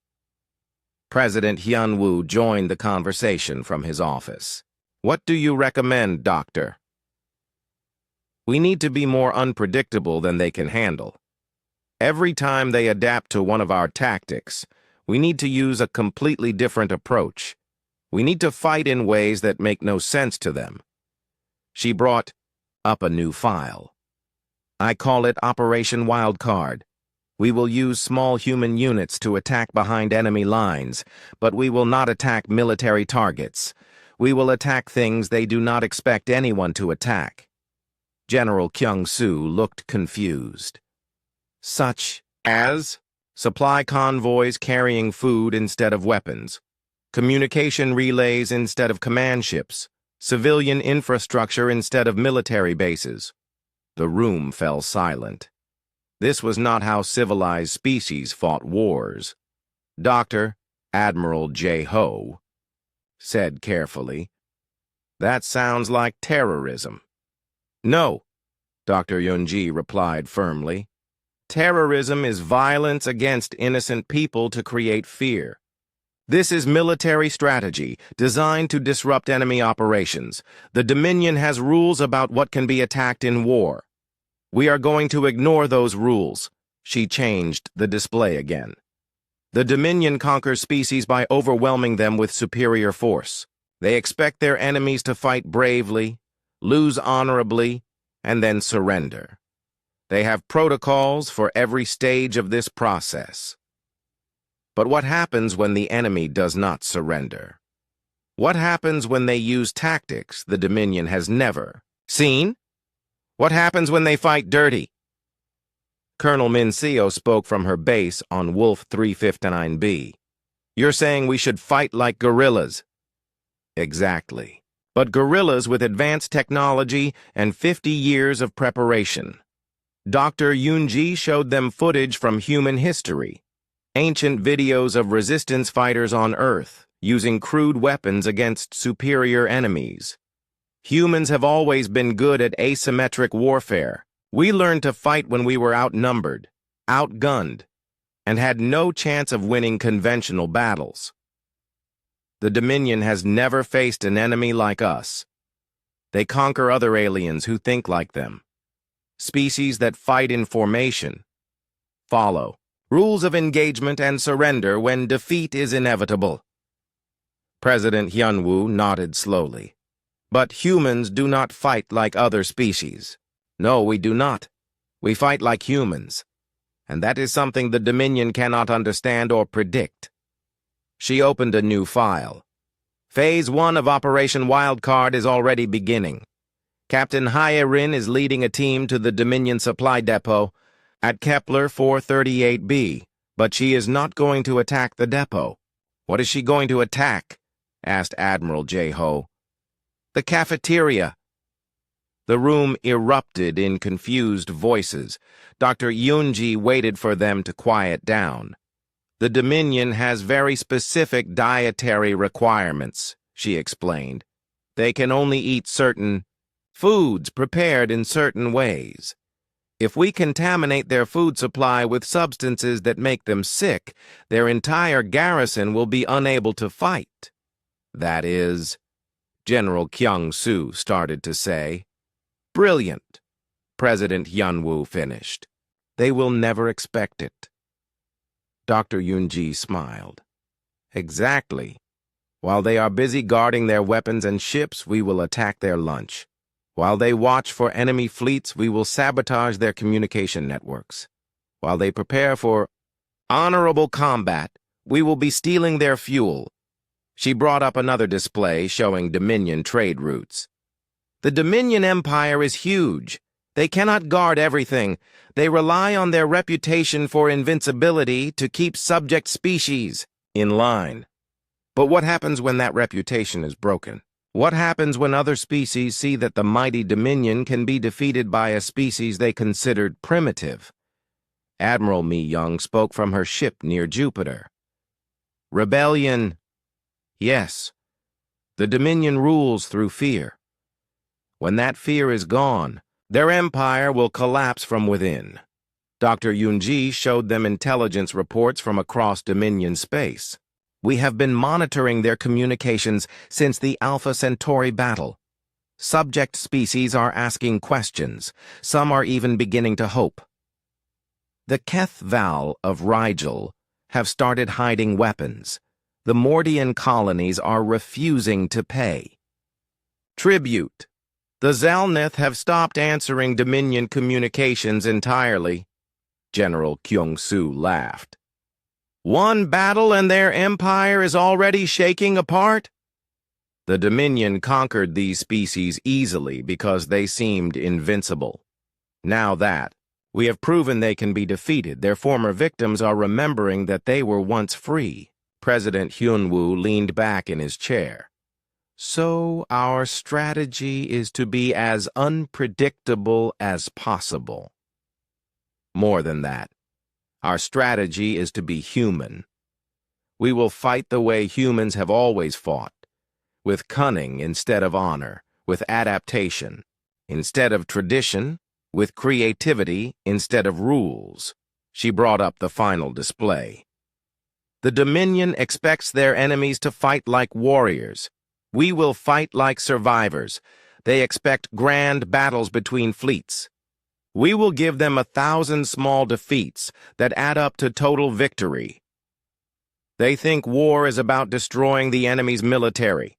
Speaker 1: President Hyun-woo joined the conversation from his office. What do you recommend, Doctor? We need to be more unpredictable than they can handle. Every time they adapt to one of our tactics, we need to use a completely different approach. We need to fight in ways that make no sense to them. She brought up a new file. I call it Operation Wildcard. We will use small human units to attack behind enemy lines, but we will not attack military targets. We will attack things they do not expect anyone to attack. General Kyung-soo looked confused. Such as supply convoys carrying food instead of weapons, communication relays instead of command ships, civilian infrastructure instead of military bases. The room fell silent. This was not how civilized species fought wars. Dr. Admiral J. Ho said carefully, "That sounds like terrorism." "No," Dr. Yunji replied firmly. "Terrorism is violence against innocent people to create fear. This is military strategy designed to disrupt enemy operations. The Dominion has rules about what can be attacked in war. We are going to ignore those rules." She changed the display again. The Dominion conquers species by overwhelming them with superior force. They expect their enemies to fight bravely, lose honorably, and then surrender. They have protocols for every stage of this process. But what happens when the enemy does not surrender? What happens when they use tactics the Dominion has never seen? What happens when they fight dirty? Colonel Minseo spoke from her base on Wolf 359B. "You're saying we should fight like guerrillas?" "Exactly. But guerrillas with advanced technology and 50 years of preparation." Dr. Yoonji showed them footage from human history, ancient videos of resistance fighters on Earth using crude weapons against superior enemies. Humans have always been good at asymmetric warfare. We learned to fight when we were outnumbered, outgunned, and had no chance of winning conventional battles. The Dominion has never faced an enemy like us. They conquer other aliens who think like them. Species that fight in formation. Follow rules of engagement and surrender when defeat is inevitable. President Hyun-woo nodded slowly. "But humans do not fight like other species." "No, we do not. We fight like humans. And that is something the Dominion cannot understand or predict." She opened a new file. Phase 1 of Operation Wildcard is already beginning. Captain Hye-rin is leading a team to the Dominion supply depot at Kepler 438b, but she is not going to attack the depot. "What is she going to attack?" asked Admiral J. Ho. "The cafeteria." The room erupted in confused voices. Dr. Yoonji waited for them to quiet down. "The Dominion has very specific dietary requirements," she explained. "They can only eat certain foods prepared in certain ways. If we contaminate their food supply with substances that make them sick, their entire garrison will be unable to fight." "That is," General Kyung-soo started to say. "Brilliant," President Hyun-woo finished. "They will never expect it." Dr. Yoonji smiled. "Exactly. While they are busy guarding their weapons and ships, we will attack their lunch. While they watch for enemy fleets, we will sabotage their communication networks. While they prepare for honorable combat, we will be stealing their fuel." She brought up another display showing Dominion trade routes. "The Dominion Empire is huge. They cannot guard everything. They rely on their reputation for invincibility to keep subject species in line. But what happens when that reputation is broken? What happens when other species see that the mighty Dominion can be defeated by a species they considered primitive?" Admiral Mi-young spoke from her ship near Jupiter. "Rebellion." "Yes, The Dominion rules through fear. When that fear is gone, their empire will collapse from within. Dr. Yunji showed them intelligence reports from across Dominion space. We have been monitoring their communications since the Alpha Centauri battle. Subject species are asking questions. Some are even beginning to hope. The Keth Val of Rigel have started hiding weapons. The Mordian colonies are refusing to pay tribute. The Zalnith have stopped answering Dominion communications entirely. General Kyung-Soo laughed. One battle and their empire is already shaking apart? The Dominion conquered these species easily because they seemed invincible. Now that we have proven they can be defeated, their former victims are remembering that they were once free. President Hyun-woo leaned back in his chair. So our strategy is to be as unpredictable as possible. More than that, our strategy is to be human. We will fight the way humans have always fought, with cunning instead of honor, with adaptation instead of tradition, with creativity instead of rules. She brought up the final display. The Dominion expects their enemies to fight like warriors. We will fight like survivors. They expect grand battles between fleets. We will give them 1,000 small defeats that add up to total victory. They think war is about destroying the enemy's military.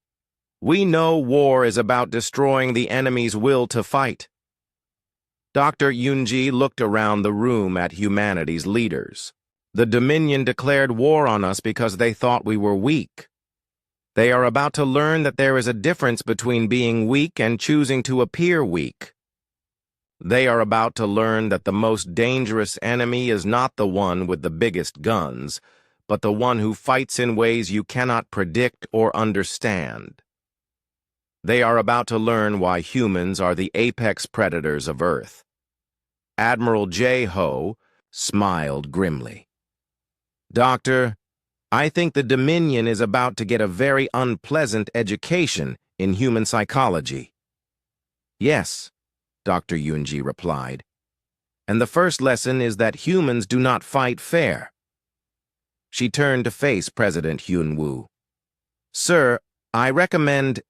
Speaker 1: We know war is about destroying the enemy's will to fight. Dr. Yunji looked around the room at humanity's leaders. The Dominion declared war on us because they thought we were weak. They are about to learn that there is a difference between being weak and choosing to appear weak. They are about to learn that the most dangerous enemy is not the one with the biggest guns, but the one who fights in ways you cannot predict or understand. They are about to learn why humans are the apex predators of Earth. Admiral J. Ho smiled grimly. Doctor, I think the Dominion is about to get a very unpleasant education in human psychology. Yes, Dr. Yunji replied. And the first lesson is that humans do not fight fair. She turned to face President Hyun-woo. Sir, I recommend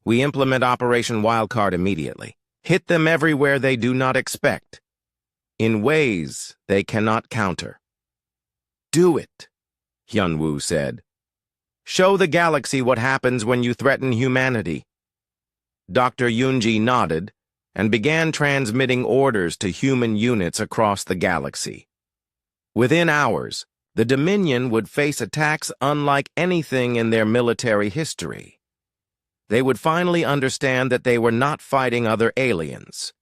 Speaker 1: we implement Operation Wildcard immediately. Hit them everywhere they do not expect, in ways they cannot counter. Do it, Hyun-woo said. Show the galaxy what happens when you threaten humanity. Dr. Yunji nodded and began transmitting orders to human units across the galaxy. Within hours, the Dominion would face attacks unlike anything in their military history. They would finally understand that they were not fighting other aliens.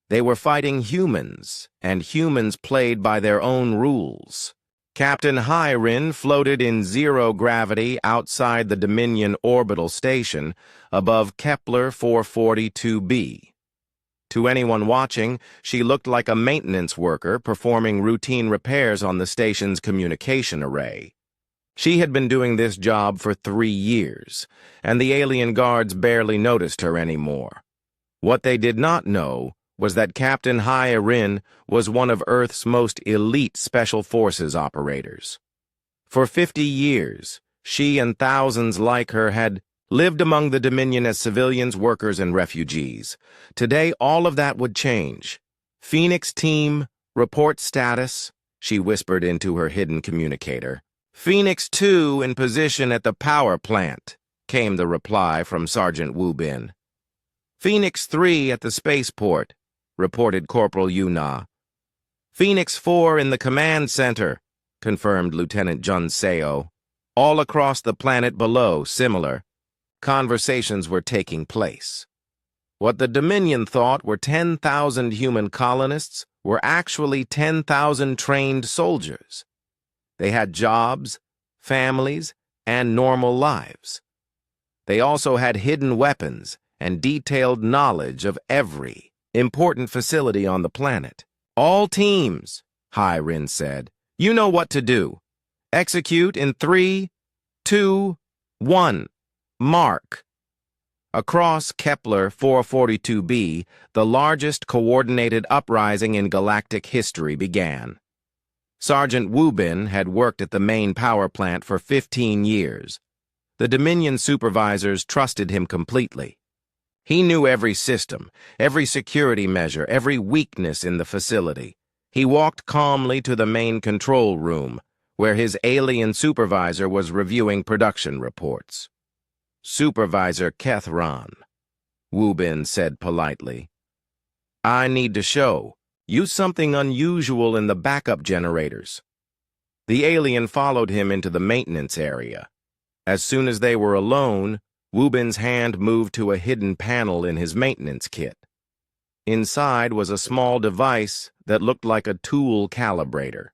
Speaker 1: They were fighting humans, and humans played by their own rules. Captain Hyrin floated in zero gravity outside the Dominion orbital station above Kepler 442b. To anyone watching, she looked like a maintenance worker performing routine repairs on the station's communication array. She had been doing this job for 3 years, and the alien guards barely noticed her anymore. What they did not know was that Captain Hyrin was one of Earth's most elite Special Forces operators. For 50 years, she and thousands like her had lived among the Dominion as civilians, workers, and refugees. Today, all of that would change. Phoenix team, report status, she whispered into her hidden communicator. Phoenix 2 in position at the power plant, came the reply from Sergeant Wu Bin. Phoenix 3 at the spaceport, reported Corporal Yuna. Phoenix 4 in the command center, confirmed Lieutenant Jun Seo. All across the planet below, similar. Conversations were taking place. What the Dominion thought were 10,000 human colonists were actually 10,000 trained soldiers. They had jobs, families, and normal lives. They also had hidden weapons and detailed knowledge of every important facility on the planet. All teams, Hyrin said. You know what to do. Execute in 3, 2, 1. Mark. Across Kepler 442b, the largest coordinated uprising in galactic history began. Sergeant Wubin had worked at the main power plant for 15 years. The Dominion supervisors trusted him completely. He knew every system, every security measure, every weakness in the facility. He walked calmly to the main control room, where his alien supervisor was reviewing production reports. "Supervisor Kethron," Wubin said politely, "I need to show you something unusual in the backup generators." The alien followed him into the maintenance area. As soon as they were alone, Wubin's hand moved to a hidden panel in his maintenance kit. Inside was a small device that looked like a tool calibrator.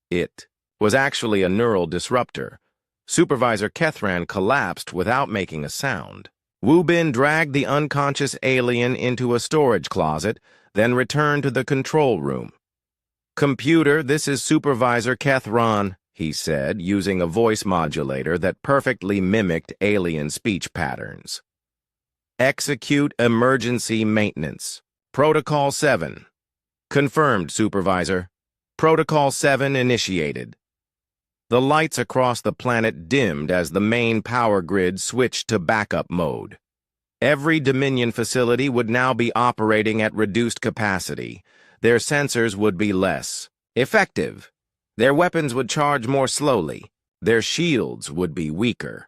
Speaker 1: It was actually a neural disruptor. Supervisor Kethran collapsed without making a sound. Wubin dragged the unconscious alien into a storage closet, then returned to the control room. "Computer, this is Supervisor Kethran," he said, using a voice modulator that perfectly mimicked alien speech patterns. "Execute emergency maintenance. Protocol 7. Confirmed, Supervisor. Protocol 7 initiated." The lights across the planet dimmed as the main power grid switched to backup mode. Every Dominion facility would now be operating at reduced capacity. Their sensors would be less effective. Their weapons would charge more slowly. Their shields would be weaker.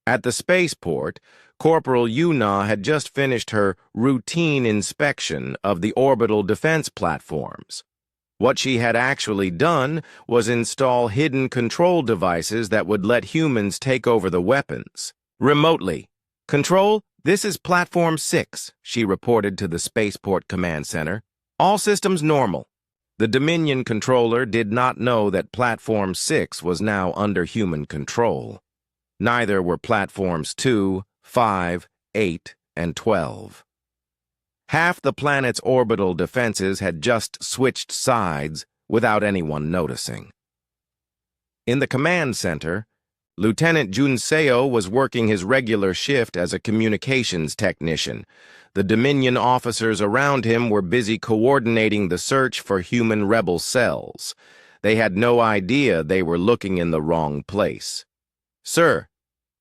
Speaker 1: At the spaceport, Corporal Yuna had just finished her routine inspection of the orbital defense platforms. What she had actually done was install hidden control devices that would let humans take over the weapons remotely. "Control, this is Platform 6, she reported to the Spaceport Command Center. "All systems normal." The Dominion controller did not know that Platform 6 was now under human control. Neither were Platforms 2, 5, 8, and 12. Half the planet's orbital defenses had just switched sides without anyone noticing. In the command center, Lieutenant Junseo was working his regular shift as a communications technician. The Dominion officers around him were busy coordinating the search for human rebel cells. They had no idea they were looking in the wrong place. "Sir,"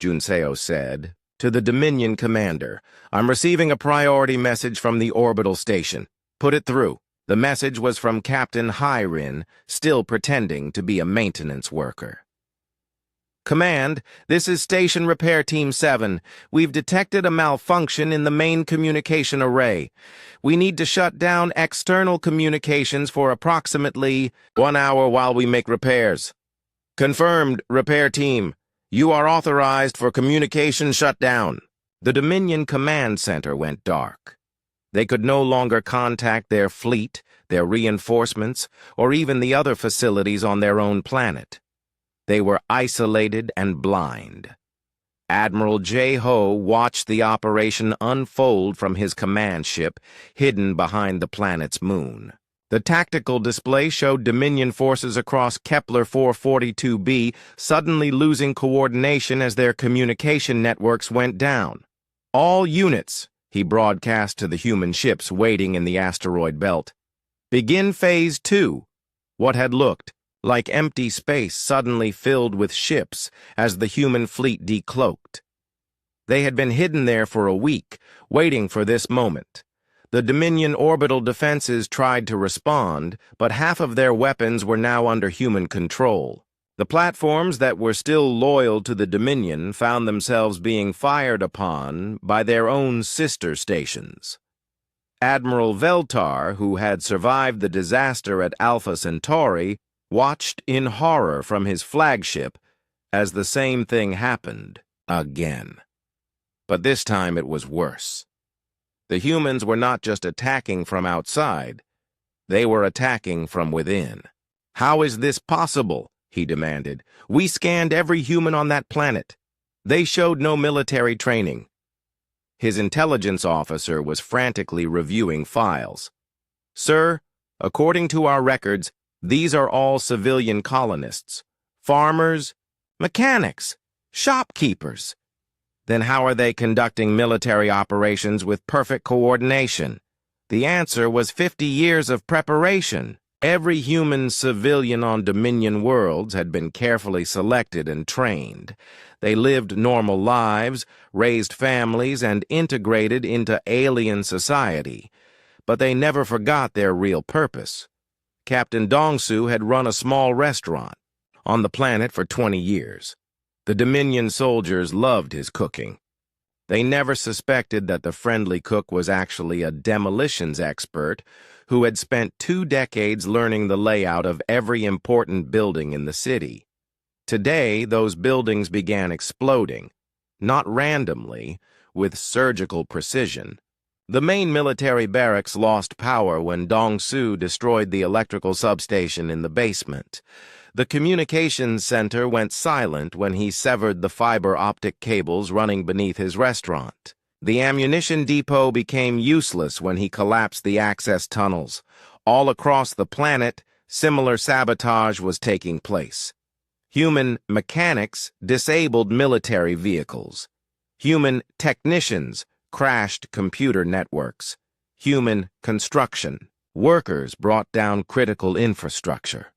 Speaker 1: Junseo said, to the Dominion commander, "I'm receiving a priority message from the orbital station. Put it through." The message was from Captain Hyrin, still pretending to be a maintenance worker. "Command, this is Station Repair Team 7. We've detected a malfunction in the main communication array. We need to shut down external communications for approximately 1 hour while we make repairs." "Confirmed, Repair Team. You are authorized for communication shutdown." The Dominion Command Center went dark. They could no longer contact their fleet, their reinforcements, or even the other facilities on their own planet. They were isolated and blind. Admiral J. Ho watched the operation unfold from his command ship, hidden behind the planet's moon. The tactical display showed Dominion forces across Kepler 442b suddenly losing coordination as their communication networks went down. "All units," he broadcast to the human ships waiting in the asteroid belt. "Begin Phase 2. What had looked like empty space suddenly filled with ships as the human fleet decloaked. They had been hidden there for a week, waiting for this moment. The Dominion orbital defenses tried to respond, but half of their weapons were now under human control. The platforms that were still loyal to the Dominion found themselves being fired upon by their own sister stations. Admiral Veltar, who had survived the disaster at Alpha Centauri, watched in horror from his flagship as the same thing happened again. But this time it was worse. The humans were not just attacking from outside, they were attacking from within. "How is this possible?" he demanded. "We scanned every human on that planet. They showed no military training." His intelligence officer was frantically reviewing files. "Sir, according to our records, these are all civilian colonists. Farmers, mechanics, shopkeepers. Then how are they conducting military operations with perfect coordination? The answer was 50 years of preparation. Every human civilian on Dominion worlds had been carefully selected and trained. They lived normal lives, raised families, and integrated into alien society. But they never forgot their real purpose. Captain Dongsu had run a small restaurant on the planet for 20 years. The Dominion soldiers loved his cooking. They never suspected that the friendly cook was actually a demolitions expert who had spent 2 decades learning the layout of every important building in the city. Today, those buildings began exploding, not randomly, with surgical precision. The main military barracks lost power when Dongsu destroyed the electrical substation in the basement. The communications center went silent when he severed the fiber optic cables running beneath his restaurant. The ammunition depot became useless when he collapsed the access tunnels. All across the planet, similar sabotage was taking place. Human mechanics disabled military vehicles. Human technicians crashed computer networks. Human construction workers brought down critical infrastructure.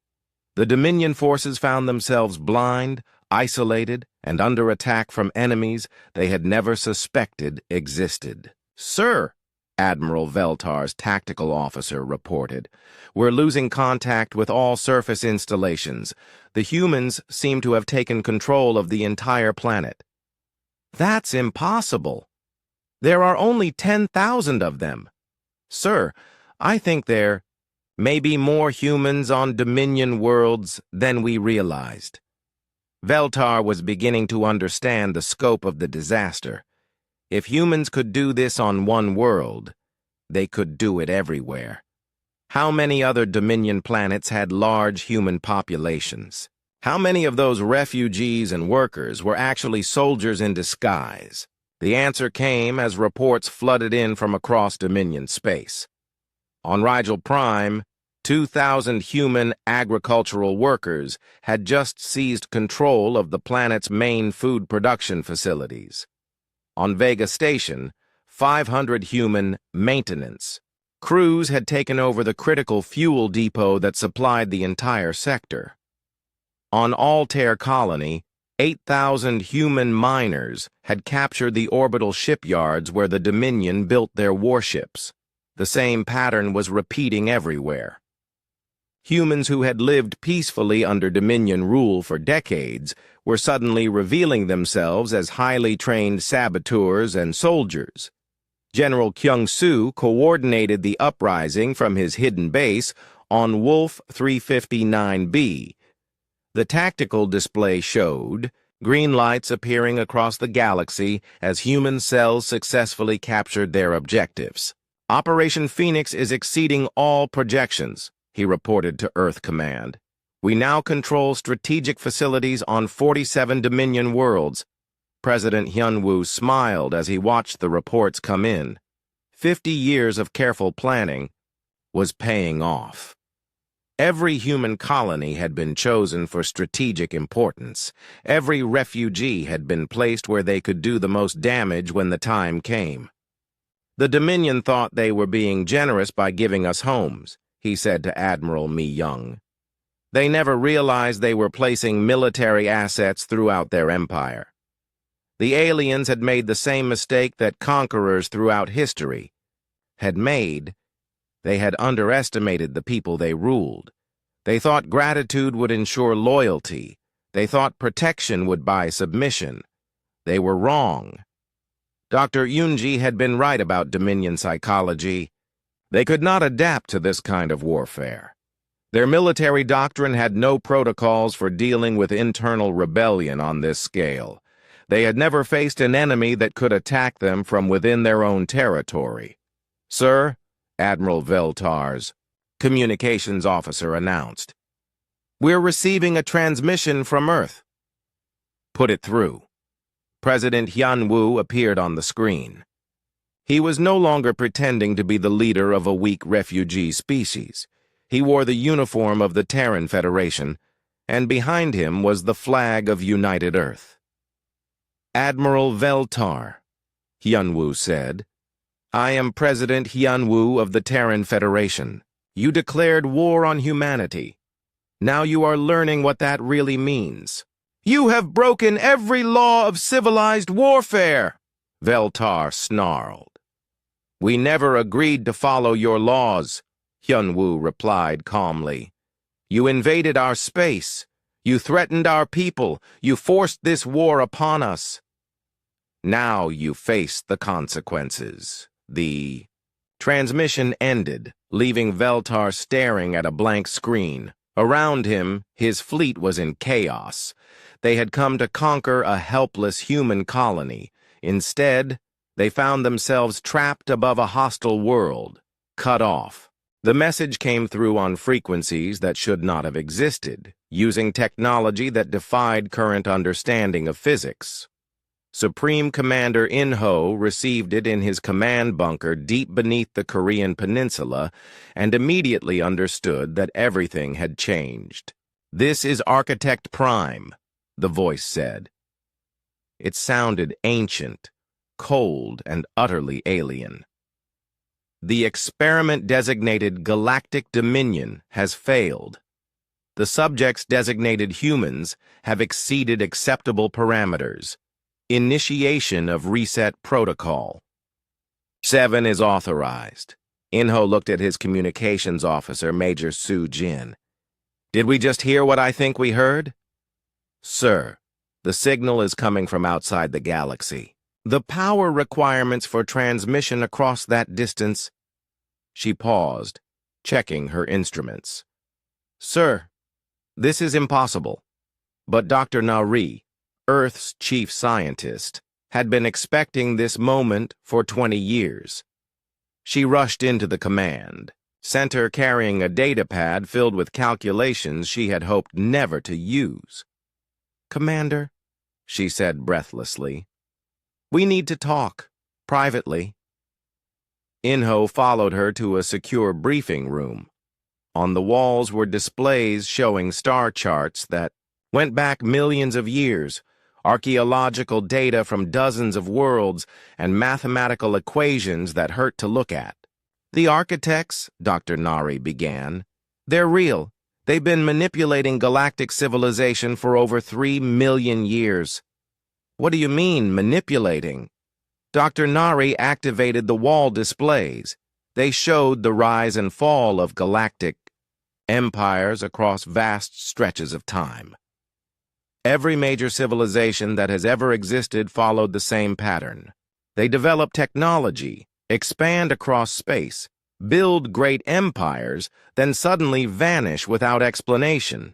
Speaker 1: The Dominion forces found themselves blind, isolated, and under attack from enemies they had never suspected existed. "Sir," Admiral Veltar's tactical officer reported, "we're losing contact with all surface installations. The humans seem to have taken control of the entire planet." "That's impossible. There are only 10,000 of them." "Sir, I think there may be more humans on Dominion worlds than we realized." Veltar was beginning to understand the scope of the disaster. If humans could do this on one world, they could do it everywhere. How many other Dominion planets had large human populations? How many of those refugees and workers were actually soldiers in disguise? The answer came as reports flooded in from across Dominion space. On Rigel Prime, 2,000 human agricultural workers had just seized control of the planet's main food production facilities. On Vega Station, 500 human maintenance crews had taken over the critical fuel depot that supplied the entire sector. On Altair Colony, 8,000 human miners had captured the orbital shipyards where the Dominion built their warships. The same pattern was repeating everywhere. Humans who had lived peacefully under Dominion rule for decades were suddenly revealing themselves as highly trained saboteurs and soldiers. General Kyung-Soo coordinated the uprising from his hidden base on Wolf 359b. The tactical display showed green lights appearing across the galaxy as human cells successfully captured their objectives. "Operation Phoenix is exceeding all projections," he reported to Earth Command. "We now control strategic facilities on 47 Dominion worlds." President Hyun-woo smiled as he watched the reports come in. 50 years of careful planning was paying off. Every human colony had been chosen for strategic importance. Every refugee had been placed where they could do the most damage when the time came. "The Dominion thought they were being generous by giving us homes," he said to Admiral Mi-young. "They never realized they were placing military assets throughout their empire. The aliens had made the same mistake that conquerors throughout history had made. They had underestimated the people they ruled. They thought gratitude would ensure loyalty. They thought protection would buy submission. They were wrong. Dr. Yoonji had been right about Dominion psychology. They could not adapt to this kind of warfare. Their military doctrine had no protocols for dealing with internal rebellion on this scale. They had never faced an enemy that could attack them from within their own territory. "Sir," Admiral Veltar's communications officer announced, "we're receiving a transmission from Earth." "Put it through." President Hyun-woo appeared on the screen. He was no longer pretending to be the leader of a weak refugee species. He wore the uniform of the Terran Federation, and behind him was the flag of United Earth. Admiral Veltar, Hyunwoo said. I am President Hyunwoo of the Terran Federation. You declared war on humanity. Now you are learning what that really means. You have broken every law of civilized warfare, Veltar snarled. We never agreed to follow your laws, Hyunwoo replied calmly. You invaded our space. You threatened our people. You forced this war upon us. Now you face the consequences. The transmission ended, leaving Veltar staring at a blank screen. Around him, his fleet was in chaos. They had come to conquer a helpless human colony. Instead, they found themselves trapped above a hostile world, cut off. The message came through on frequencies that should not have existed, using technology that defied current understanding of physics. Supreme Commander In-ho received it in his command bunker deep beneath the Korean peninsula and immediately understood that everything had changed. This is Architect Prime, the voice said. It sounded ancient, cold, and utterly alien. The experiment designated Galactic Dominion has failed. The subjects designated humans have exceeded acceptable parameters. Initiation of reset protocol. 7 is authorized. In-ho looked at his communications officer, Major Soo Jin. Did we just hear what I think we heard? Sir, the signal is coming from outside the galaxy. The power requirements for transmission across that distance. She paused, checking her instruments. Sir, this is impossible. But Dr. Nari, Earth's chief scientist, had been expecting this moment for 20 years. She rushed into the command center carrying a datapad filled with calculations she had hoped never to use. Commander, she said breathlessly, we need to talk, privately. In-ho followed her to a secure briefing room. On the walls were displays showing star charts that went back millions of years, archaeological data from dozens of worlds, and mathematical equations that hurt to look at. The architects, Dr. Nari began, they're real. They've been manipulating galactic civilization for over 3 million years. What do you mean, manipulating? Dr. Nari activated the wall displays. They showed the rise and fall of galactic empires across vast stretches of time. Every major civilization that has ever existed followed the same pattern. They develop technology, expand across space, build great empires, then suddenly vanish without explanation.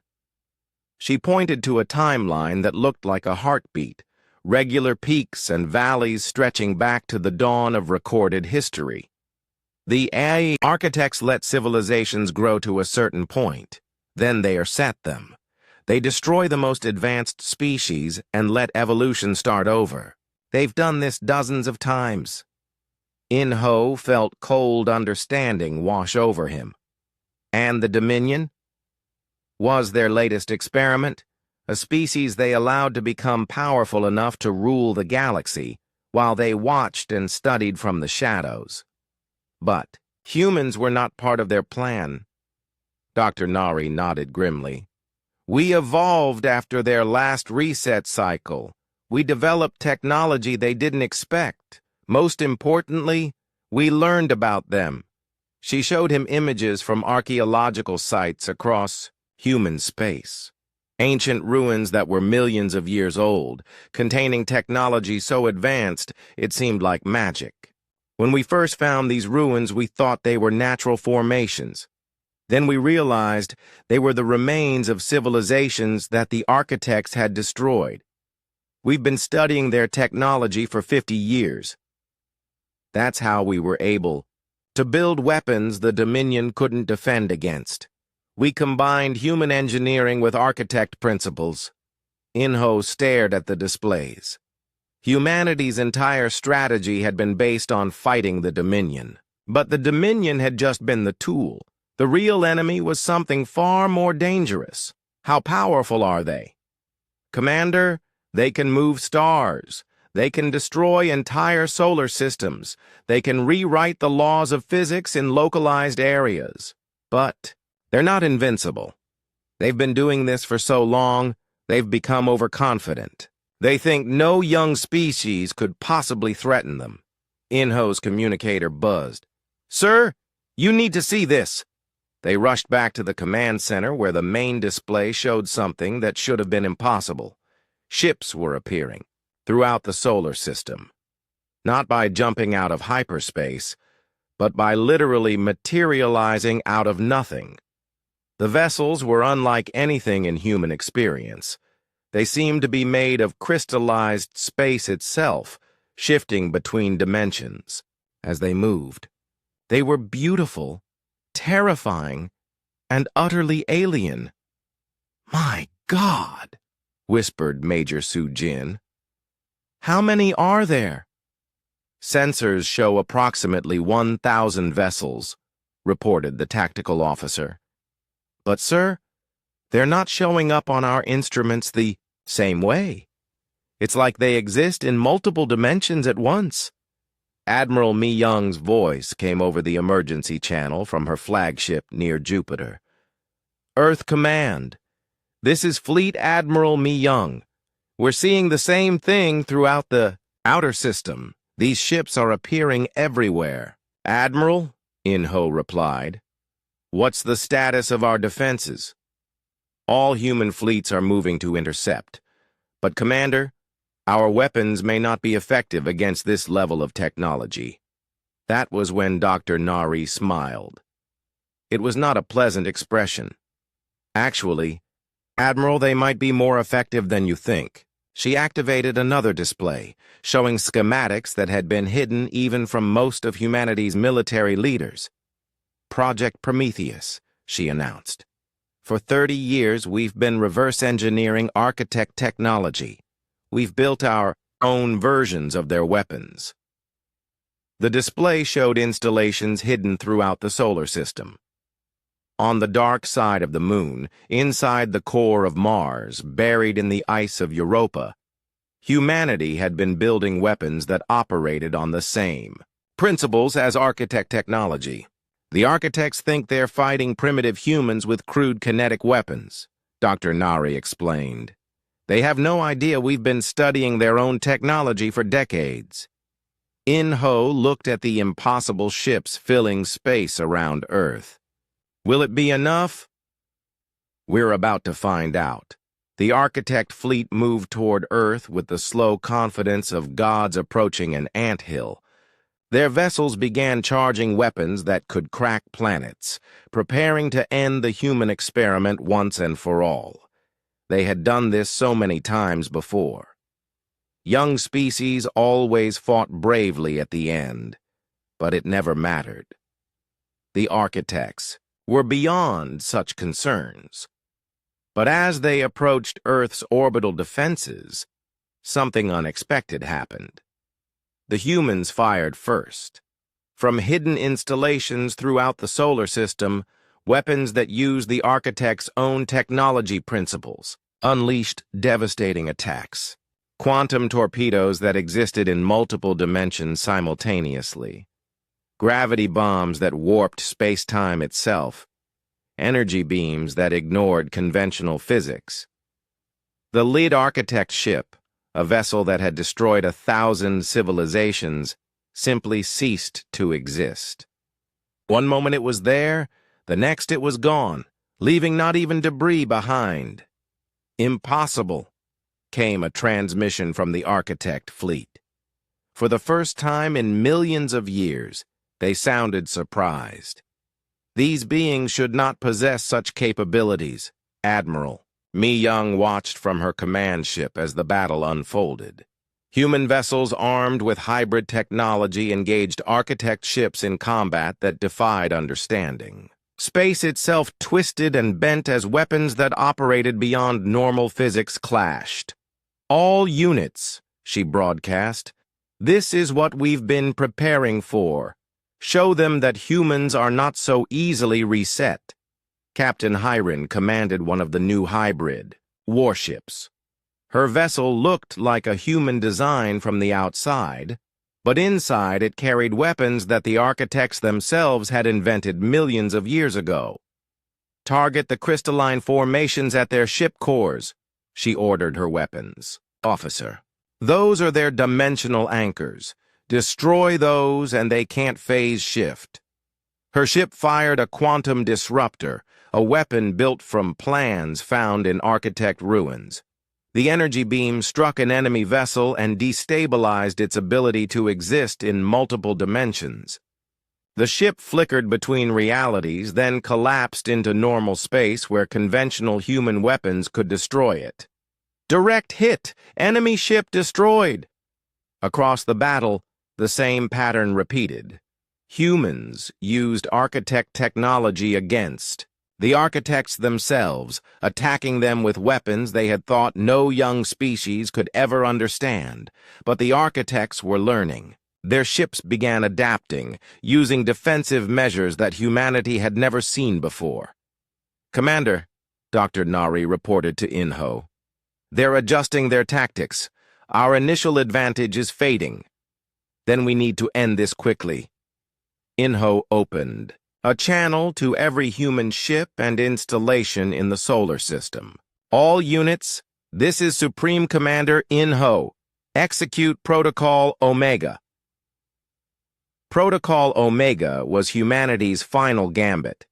Speaker 1: She pointed to a timeline that looked like a heartbeat, regular peaks and valleys stretching back to the dawn of recorded history. The architects let civilizations grow to a certain point, then they reset them. They destroy the most advanced species and let evolution start over. They've done this dozens of times. In-ho felt cold understanding wash over him. And the Dominion? Was their latest experiment, a species they allowed to become powerful enough to rule the galaxy, while they watched and studied from the shadows. But humans were not part of their plan. Dr. Nari nodded grimly. We evolved after their last reset cycle. We developed technology they didn't expect. Most importantly, we learned about them. She showed him images from archaeological sites across human space. Ancient ruins that were millions of years old, containing technology so advanced it seemed like magic. When we first found these ruins, we thought they were natural formations. Then we realized they were the remains of civilizations that the architects had destroyed. We've been studying their technology for 50 years. That's how we were able to build weapons the Dominion couldn't defend against. We combined human engineering with architect principles. In-ho stared at the displays. Humanity's entire strategy had been based on fighting the Dominion. But the Dominion had just been the tool. The real enemy was something far more dangerous. How powerful are they? Commander, they can move stars. They can destroy entire solar systems. They can rewrite the laws of physics in localized areas. But they're not invincible. They've been doing this for so long, they've become overconfident. They think no young species could possibly threaten them. Inho's communicator buzzed. "Sir, you need to see this." They rushed back to the command center where the main display showed something that should have been impossible. Ships were appearing throughout the solar system. Not by jumping out of hyperspace, but by literally materializing out of nothing. The vessels were unlike anything in human experience. They seemed to be made of crystallized space itself, shifting between dimensions as they moved. They were beautiful, terrifying, and utterly alien. "My God," whispered Major Su-Jin. "How many are there?" "Sensors show approximately 1,000 vessels," reported the tactical officer. "But, sir, they're not showing up on our instruments the same way. It's like they exist in multiple dimensions at once." Admiral Mi Young's voice came over the emergency channel from her flagship near Jupiter. "Earth Command, this is Fleet Admiral Mi Young. We're seeing the same thing throughout the outer system. These ships are appearing everywhere." "Admiral," Inho replied, "what's the status of our defenses?" "All human fleets are moving to intercept. But, Commander, our weapons may not be effective against this level of technology." That was when Dr. Nari smiled. It was not a pleasant expression. "Actually, Admiral, they might be more effective than you think." She activated another display, showing schematics that had been hidden even from most of humanity's military leaders. "Project Prometheus," she announced. "For 30 years, we've been reverse engineering architect technology. We've built our own versions of their weapons." The display showed installations hidden throughout the solar system. On the dark side of the moon, inside the core of Mars, buried in the ice of Europa, humanity had been building weapons that operated on the same principles as architect technology. "The architects think they're fighting primitive humans with crude kinetic weapons," Dr. Nari explained. "They have no idea we've been studying their own technology for decades." Inho looked at the impossible ships filling space around Earth. "Will it be enough?" "We're about to find out." The architect fleet moved toward Earth with the slow confidence of gods approaching an anthill. Their vessels began charging weapons that could crack planets, preparing to end the human experiment once and for all. They had done this so many times before. Young species always fought bravely at the end, but it never mattered. The architects were beyond such concerns. But as they approached Earth's orbital defenses, something unexpected happened. The humans fired first. From hidden installations throughout the solar system, weapons that used the architect's own technology principles unleashed devastating attacks. Quantum torpedoes that existed in multiple dimensions simultaneously. Gravity bombs that warped space-time itself. Energy beams that ignored conventional physics. The lead architect ship, a vessel that had destroyed 1,000 civilizations, simply ceased to exist. One moment it was there, the next it was gone, leaving not even debris behind. "Impossible," came a transmission from the architect fleet. For the first time in millions of years, they sounded surprised. "These beings should not possess such capabilities, Admiral." Mi Young watched from her command ship as the battle unfolded. Human vessels armed with hybrid technology engaged architect ships in combat that defied understanding. Space itself twisted and bent as weapons that operated beyond normal physics clashed. "All units," she broadcast, "this is what we've been preparing for. Show them that humans are not so easily reset." Captain Hiren commanded one of the new hybrid warships. Her vessel looked like a human design from the outside, but inside it carried weapons that the architects themselves had invented millions of years ago. "Target the crystalline formations at their ship cores," she ordered her weapons. "Officer, those are their dimensional anchors. Destroy those and they can't phase shift." Her ship fired a quantum disruptor, a weapon built from plans found in architect ruins. The energy beam struck an enemy vessel and destabilized its ability to exist in multiple dimensions. The ship flickered between realities, then collapsed into normal space where conventional human weapons could destroy it. "Direct hit! Enemy ship destroyed!" Across the battle, the same pattern repeated. Humans used architect technology against the architects themselves, attacking them with weapons they had thought no young species could ever understand. But the architects were learning. Their ships began adapting, using defensive measures that humanity had never seen before. "Commander," Dr. Nari reported to Inho, "they're adjusting their tactics. Our initial advantage is fading. Then we need to end this quickly." Inho opened a channel to every human ship and installation in the solar system. "All units, this is Supreme Commander Inho. Execute Protocol Omega." Protocol Omega was humanity's final gambit.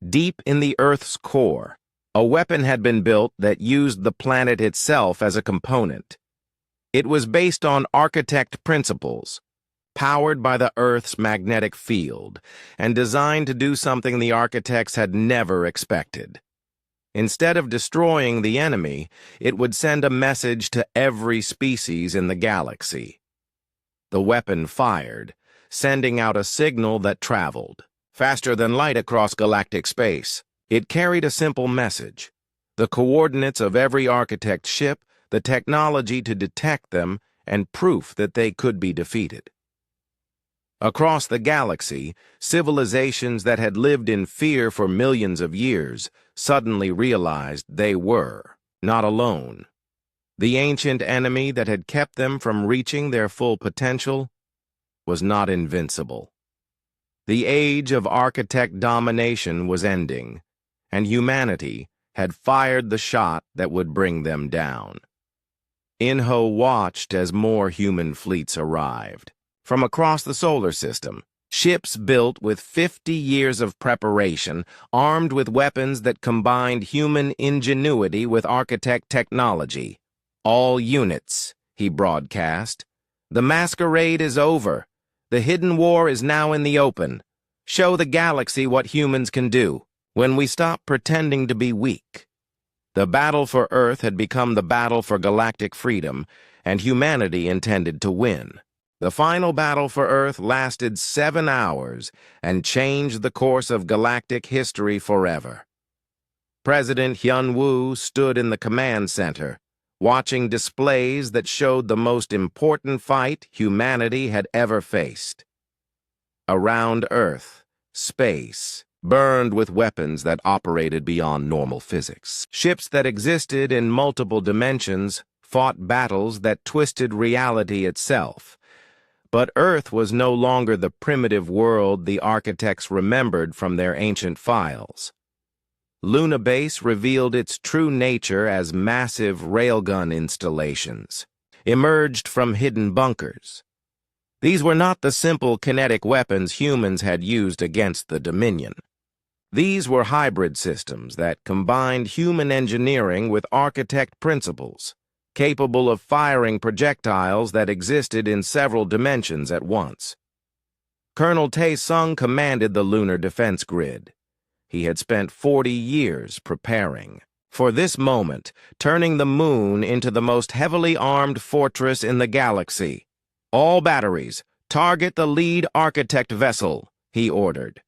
Speaker 1: Deep in the Earth's core, a weapon had been built that used the planet itself as a component. It was based on architect principles, powered by the Earth's magnetic field, and designed to do something the architects had never expected. Instead of destroying the enemy, it would send a message to every species in the galaxy. The weapon fired, sending out a signal that traveled faster than light across galactic space. It carried a simple message: the coordinates of every architect ship, the technology to detect them, and proof that they could be defeated. Across the galaxy, civilizations that had lived in fear for millions of years suddenly realized they were not alone. The ancient enemy that had kept them from reaching their full potential was not invincible. The age of architect domination was ending, and humanity had fired the shot that would bring them down. Inho watched as more human fleets arrived. From across the solar system, ships built with 50 years of preparation, armed with weapons that combined human ingenuity with architect technology. "All units," he broadcast. "The masquerade is over. The hidden war is now in the open. Show the galaxy what humans can do when we stop pretending to be weak." The battle for Earth had become the battle for galactic freedom, and humanity intended to win. The final battle for Earth lasted 7 hours and changed the course of galactic history forever. President Hyun-woo stood in the command center, watching displays that showed the most important fight humanity had ever faced. Around Earth, space burned with weapons that operated beyond normal physics. Ships that existed in multiple dimensions fought battles that twisted reality itself. But Earth was no longer the primitive world the architects remembered from their ancient files. Luna Base revealed its true nature as massive railgun installations, emerged from hidden bunkers. These were not the simple kinetic weapons humans had used against the Dominion. These were hybrid systems that combined human engineering with architect principles, capable of firing projectiles that existed in several dimensions at once. Colonel Tae-sung commanded the lunar defense grid. He had spent 40 years preparing for this moment, turning the moon into the most heavily armed fortress in the galaxy. "All batteries, target the lead architect vessel," he ordered.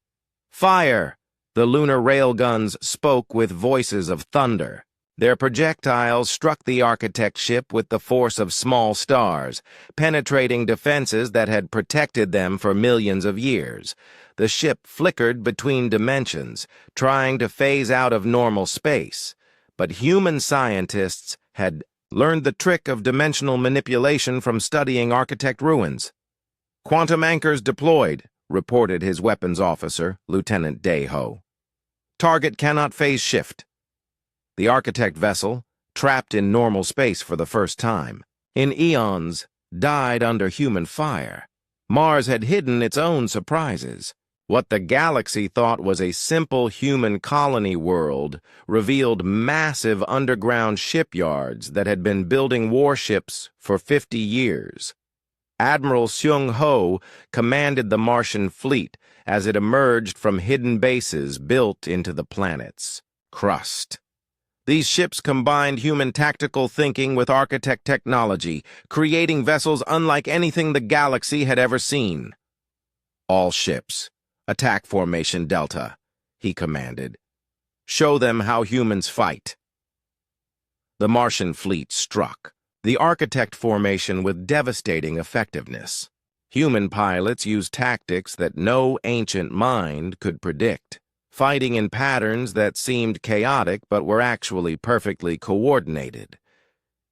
Speaker 1: "Fire!" The lunar railguns spoke with voices of thunder. Their projectiles struck the architect ship with the force of small stars, penetrating defenses that had protected them for millions of years. The ship flickered between dimensions, trying to phase out of normal space, but human scientists had Learned the trick of dimensional manipulation from studying architect ruins. Quantum anchors deployed, reported his weapons officer, Lieutenant Dayho. Target cannot phase shift. The architect vessel, trapped in normal space for the first time, in eons, died under human fire. Mars had hidden its own surprises. What the galaxy thought was a simple human colony world revealed massive underground shipyards that had been building warships for 50 years. Admiral Seung Ho commanded the Martian fleet as it emerged from hidden bases built into the planet's crust. These ships combined human tactical thinking with architect technology, creating vessels unlike anything the galaxy had ever seen. All ships, attack formation Delta, he commanded. Show them how humans fight. The Martian fleet struck the architect formation with devastating effectiveness. Human pilots used tactics that no ancient mind could predict, fighting in patterns that seemed chaotic but were actually perfectly coordinated.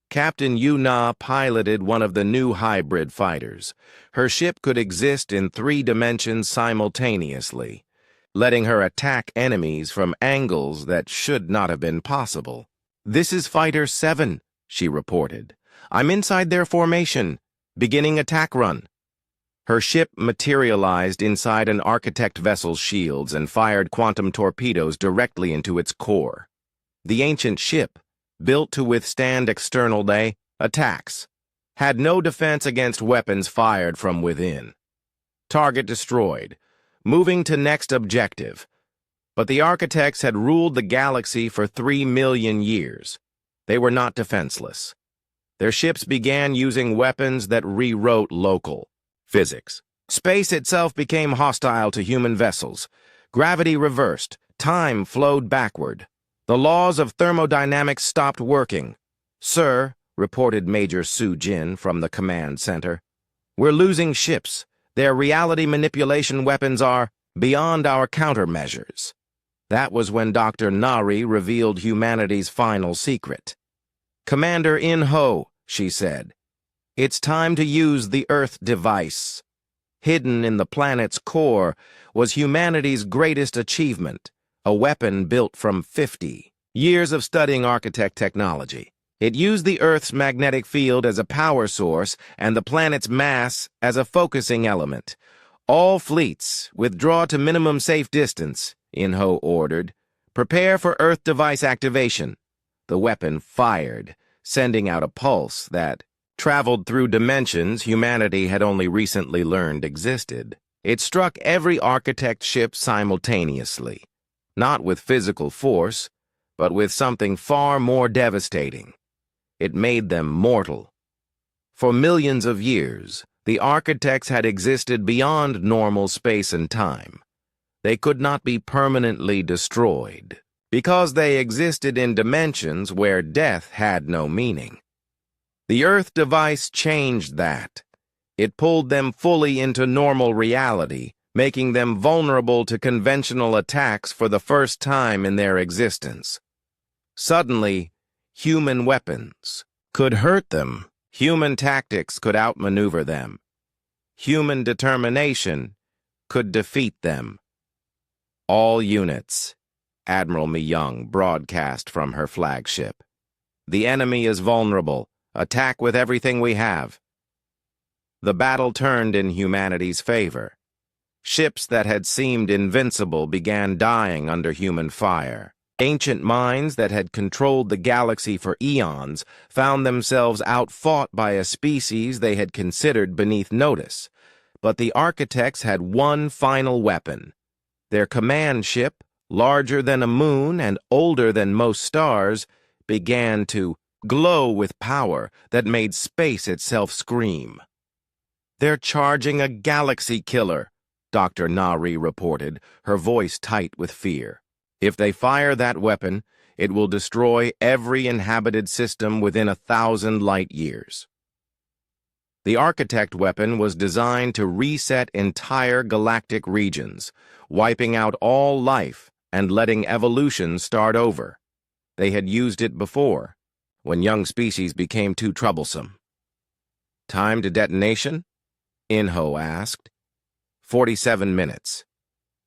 Speaker 1: Captain Yuna piloted one of the new hybrid fighters. Her ship could exist in 3 dimensions simultaneously, letting her attack enemies from angles that should not have been possible. "This is Fighter 7, she reported. "I'm inside their formation, beginning attack run." Her ship materialized inside an architect vessel's shields and fired quantum torpedoes directly into its core. The ancient ship, built to withstand external attacks, had no defense against weapons fired from within. Target destroyed, moving to next objective. But the architects had ruled the galaxy for 3 million years. They were not defenseless. Their ships began using weapons that rewrote local physics. Space itself became hostile to human vessels. Gravity reversed. Time flowed backward. The laws of thermodynamics stopped working. "Sir," reported Major Su Jin from the command center, "we're losing ships. Their reality manipulation weapons are beyond our countermeasures." That was when Dr. Nari revealed humanity's final secret. "Commander In-Ho," she said, "it's time to use the Earth device." Hidden in the planet's core was humanity's greatest achievement, a weapon built from 50 years of studying architect technology. It used the Earth's magnetic field as a power source and the planet's mass as a focusing element. "All fleets, withdraw to minimum safe distance," In-Ho ordered. "Prepare for Earth device activation." The weapon fired, sending out a pulse that traveled through dimensions humanity had only recently learned existed. It struck every architect ship simultaneously, not with physical force, but with something far more devastating. It made them mortal. For millions of years, the architects had existed beyond normal space and time. They could not be permanently destroyed, because they existed in dimensions where death had no meaning. The Earth device changed that. It pulled them fully into normal reality, making them vulnerable to conventional attacks for the first time in their existence. Suddenly, human weapons could hurt them. Human tactics could outmaneuver them. Human determination could defeat them. "All units," Admiral Mi-young broadcast from her flagship. "The enemy is vulnerable. Attack with everything we have." The battle turned in humanity's favor. Ships that had seemed invincible began dying under human fire. Ancient minds that had controlled the galaxy for eons found themselves outfought by a species they had considered beneath notice. But the architects had one final weapon. Their command ship, larger than a moon and older than most stars, began to glow with power that made space itself scream. "They're charging a galaxy killer," Dr. Nari reported, her voice tight with fear. "If they fire that weapon, it will destroy every inhabited system within 1,000 light years." The architect weapon was designed to reset entire galactic regions, wiping out all life and letting evolution start over. They had used it before, when young species became too troublesome. Time to detonation? Inho asked. 47 minutes.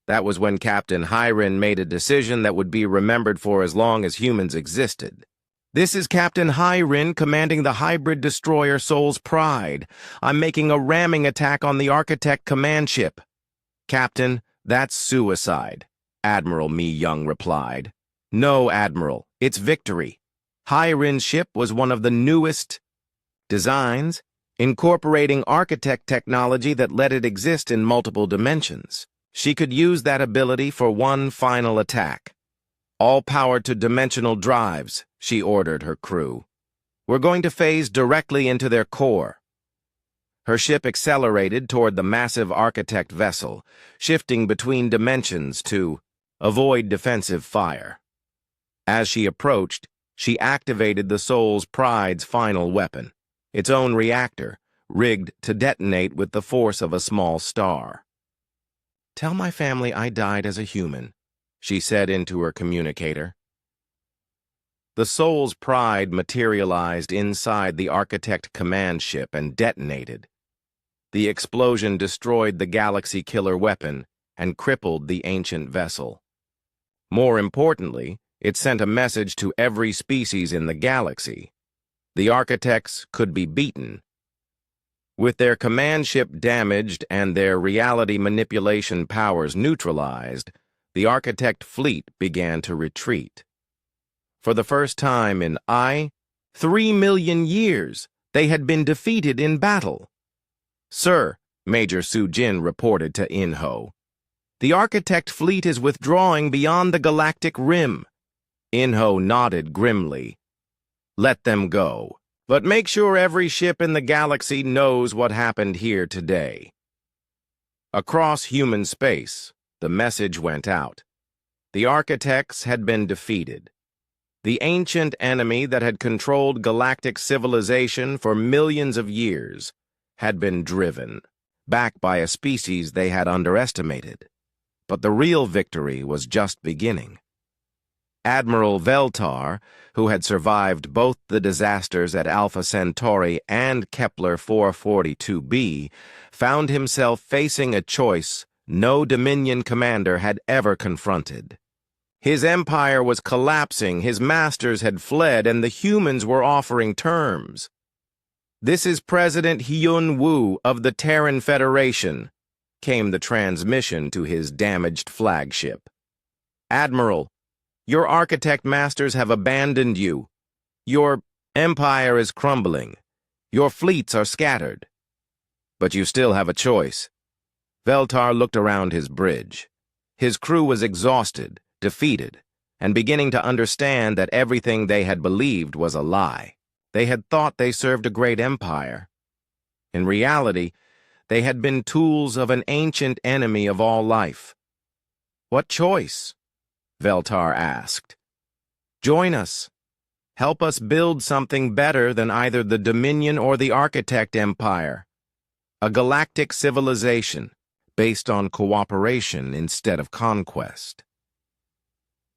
Speaker 1: That was when Captain Hyrin made a decision that would be remembered for as long as humans existed. This is Captain Hyrin commanding the hybrid destroyer Soul's Pride. I'm making a ramming attack on the Architect command ship. Captain, that's suicide, Admiral Mi Young replied. No, Admiral, it's victory. Hyrin's ship was one of the newest designs, incorporating Architect technology that let it exist in multiple dimensions. She could use that ability for one final attack. All power to dimensional drives, she ordered her crew. We're going to phase directly into their core. Her ship accelerated toward the massive Architect vessel, shifting between dimensions to avoid defensive fire. As she approached, she activated the Soul's Pride's final weapon, its own reactor, rigged to detonate with the force of a small star. Tell my family I died as a human, she said into her communicator. The Soul's Pride materialized inside the Architect command ship and detonated. The explosion destroyed the Galaxy killer weapon and crippled the ancient vessel. More importantly, it sent a message to every species in the galaxy. The Architects could be beaten. With their command ship damaged and their reality manipulation powers neutralized, the Architect fleet began to retreat. For the first time in 3 million years, they had been defeated in battle. Sir, Major Sujin reported to Inho, the Architect fleet is withdrawing beyond the galactic rim. Inho nodded grimly. Let them go. But make sure every ship in the galaxy knows what happened here today. Across human space, the message went out. The Architects had been defeated. The ancient enemy that had controlled galactic civilization for millions of years had been driven, back by a species they had underestimated. But the real victory was just beginning. Admiral Veltar, who had survived both the disasters at Alpha Centauri and Kepler 442b, found himself facing a choice no Dominion commander had ever confronted. His empire was collapsing, his masters had fled, and the humans were offering terms. This is President Hyun Woo of the Terran Federation, came the transmission to his damaged flagship. Admiral, your Architect masters have abandoned you. Your empire is crumbling. Your fleets are scattered. But you still have a choice. Veltar looked around his bridge. His crew was exhausted, defeated, and beginning to understand that everything they had believed was a lie. They had thought they served a great empire. In reality, they had been tools of an ancient enemy of all life. What choice? Veltar asked. Join us. Help us build something better than either the Dominion or the Architect Empire. A galactic civilization based on cooperation instead of conquest.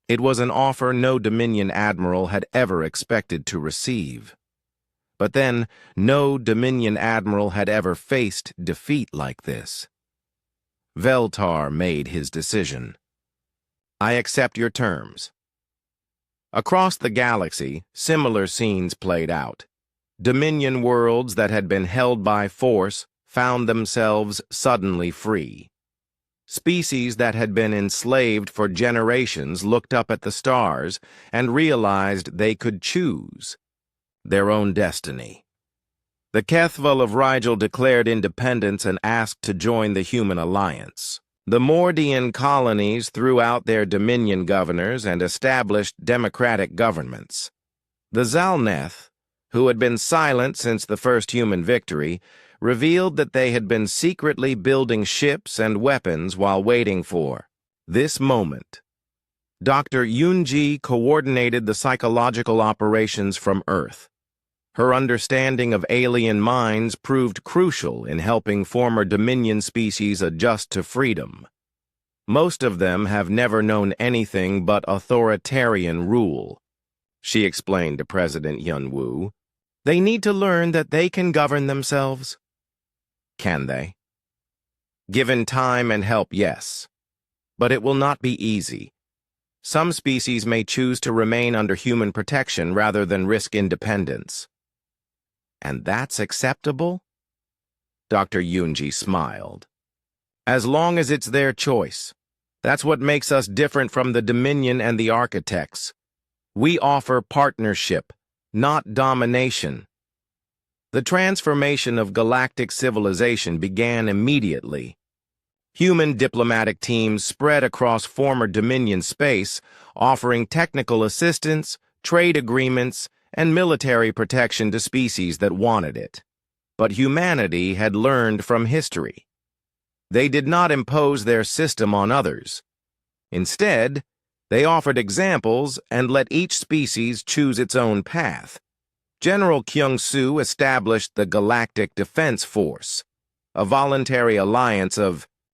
Speaker 1: It was an offer no Dominion admiral had ever expected to receive. But then, no Dominion admiral had ever faced defeat like this. Veltar made his decision. I accept your terms. Across the galaxy, similar scenes played out. Dominion worlds that had been held by force found themselves suddenly free. Species that had been enslaved for generations looked up at the stars and realized they could choose their own destiny. The Kethval of Rigel declared independence and asked to join the Human Alliance. The Mordian colonies threw out their Dominion governors and established democratic governments. The Zalneth, who had been silent since the first human victory, revealed that they had been secretly building ships and weapons while waiting for this moment. Dr. Yunji coordinated the psychological operations from Earth. Her understanding of alien minds proved crucial in helping former Dominion species adjust to freedom. Most of them have never known anything but authoritarian rule. she explained to President Yun-woo. They need to learn that they can govern themselves. Can they? Given time and help, yes. But it will not be easy. Some species may choose to remain under human protection rather than risk independence. And that's acceptable? Dr. Yoonji smiled. As long as it's their choice. That's what makes us different from the Dominion and the Architects. We offer partnership, not domination. The transformation of galactic civilization began immediately. Human diplomatic teams spread across former Dominion space, offering technical assistance, trade agreements, and military protection to species that wanted it. But humanity had learned from history. They did not impose their system on others. Instead, they offered examples and let each species choose its own path. General Kyung-soo established the Galactic Defense Force, a voluntary alliance of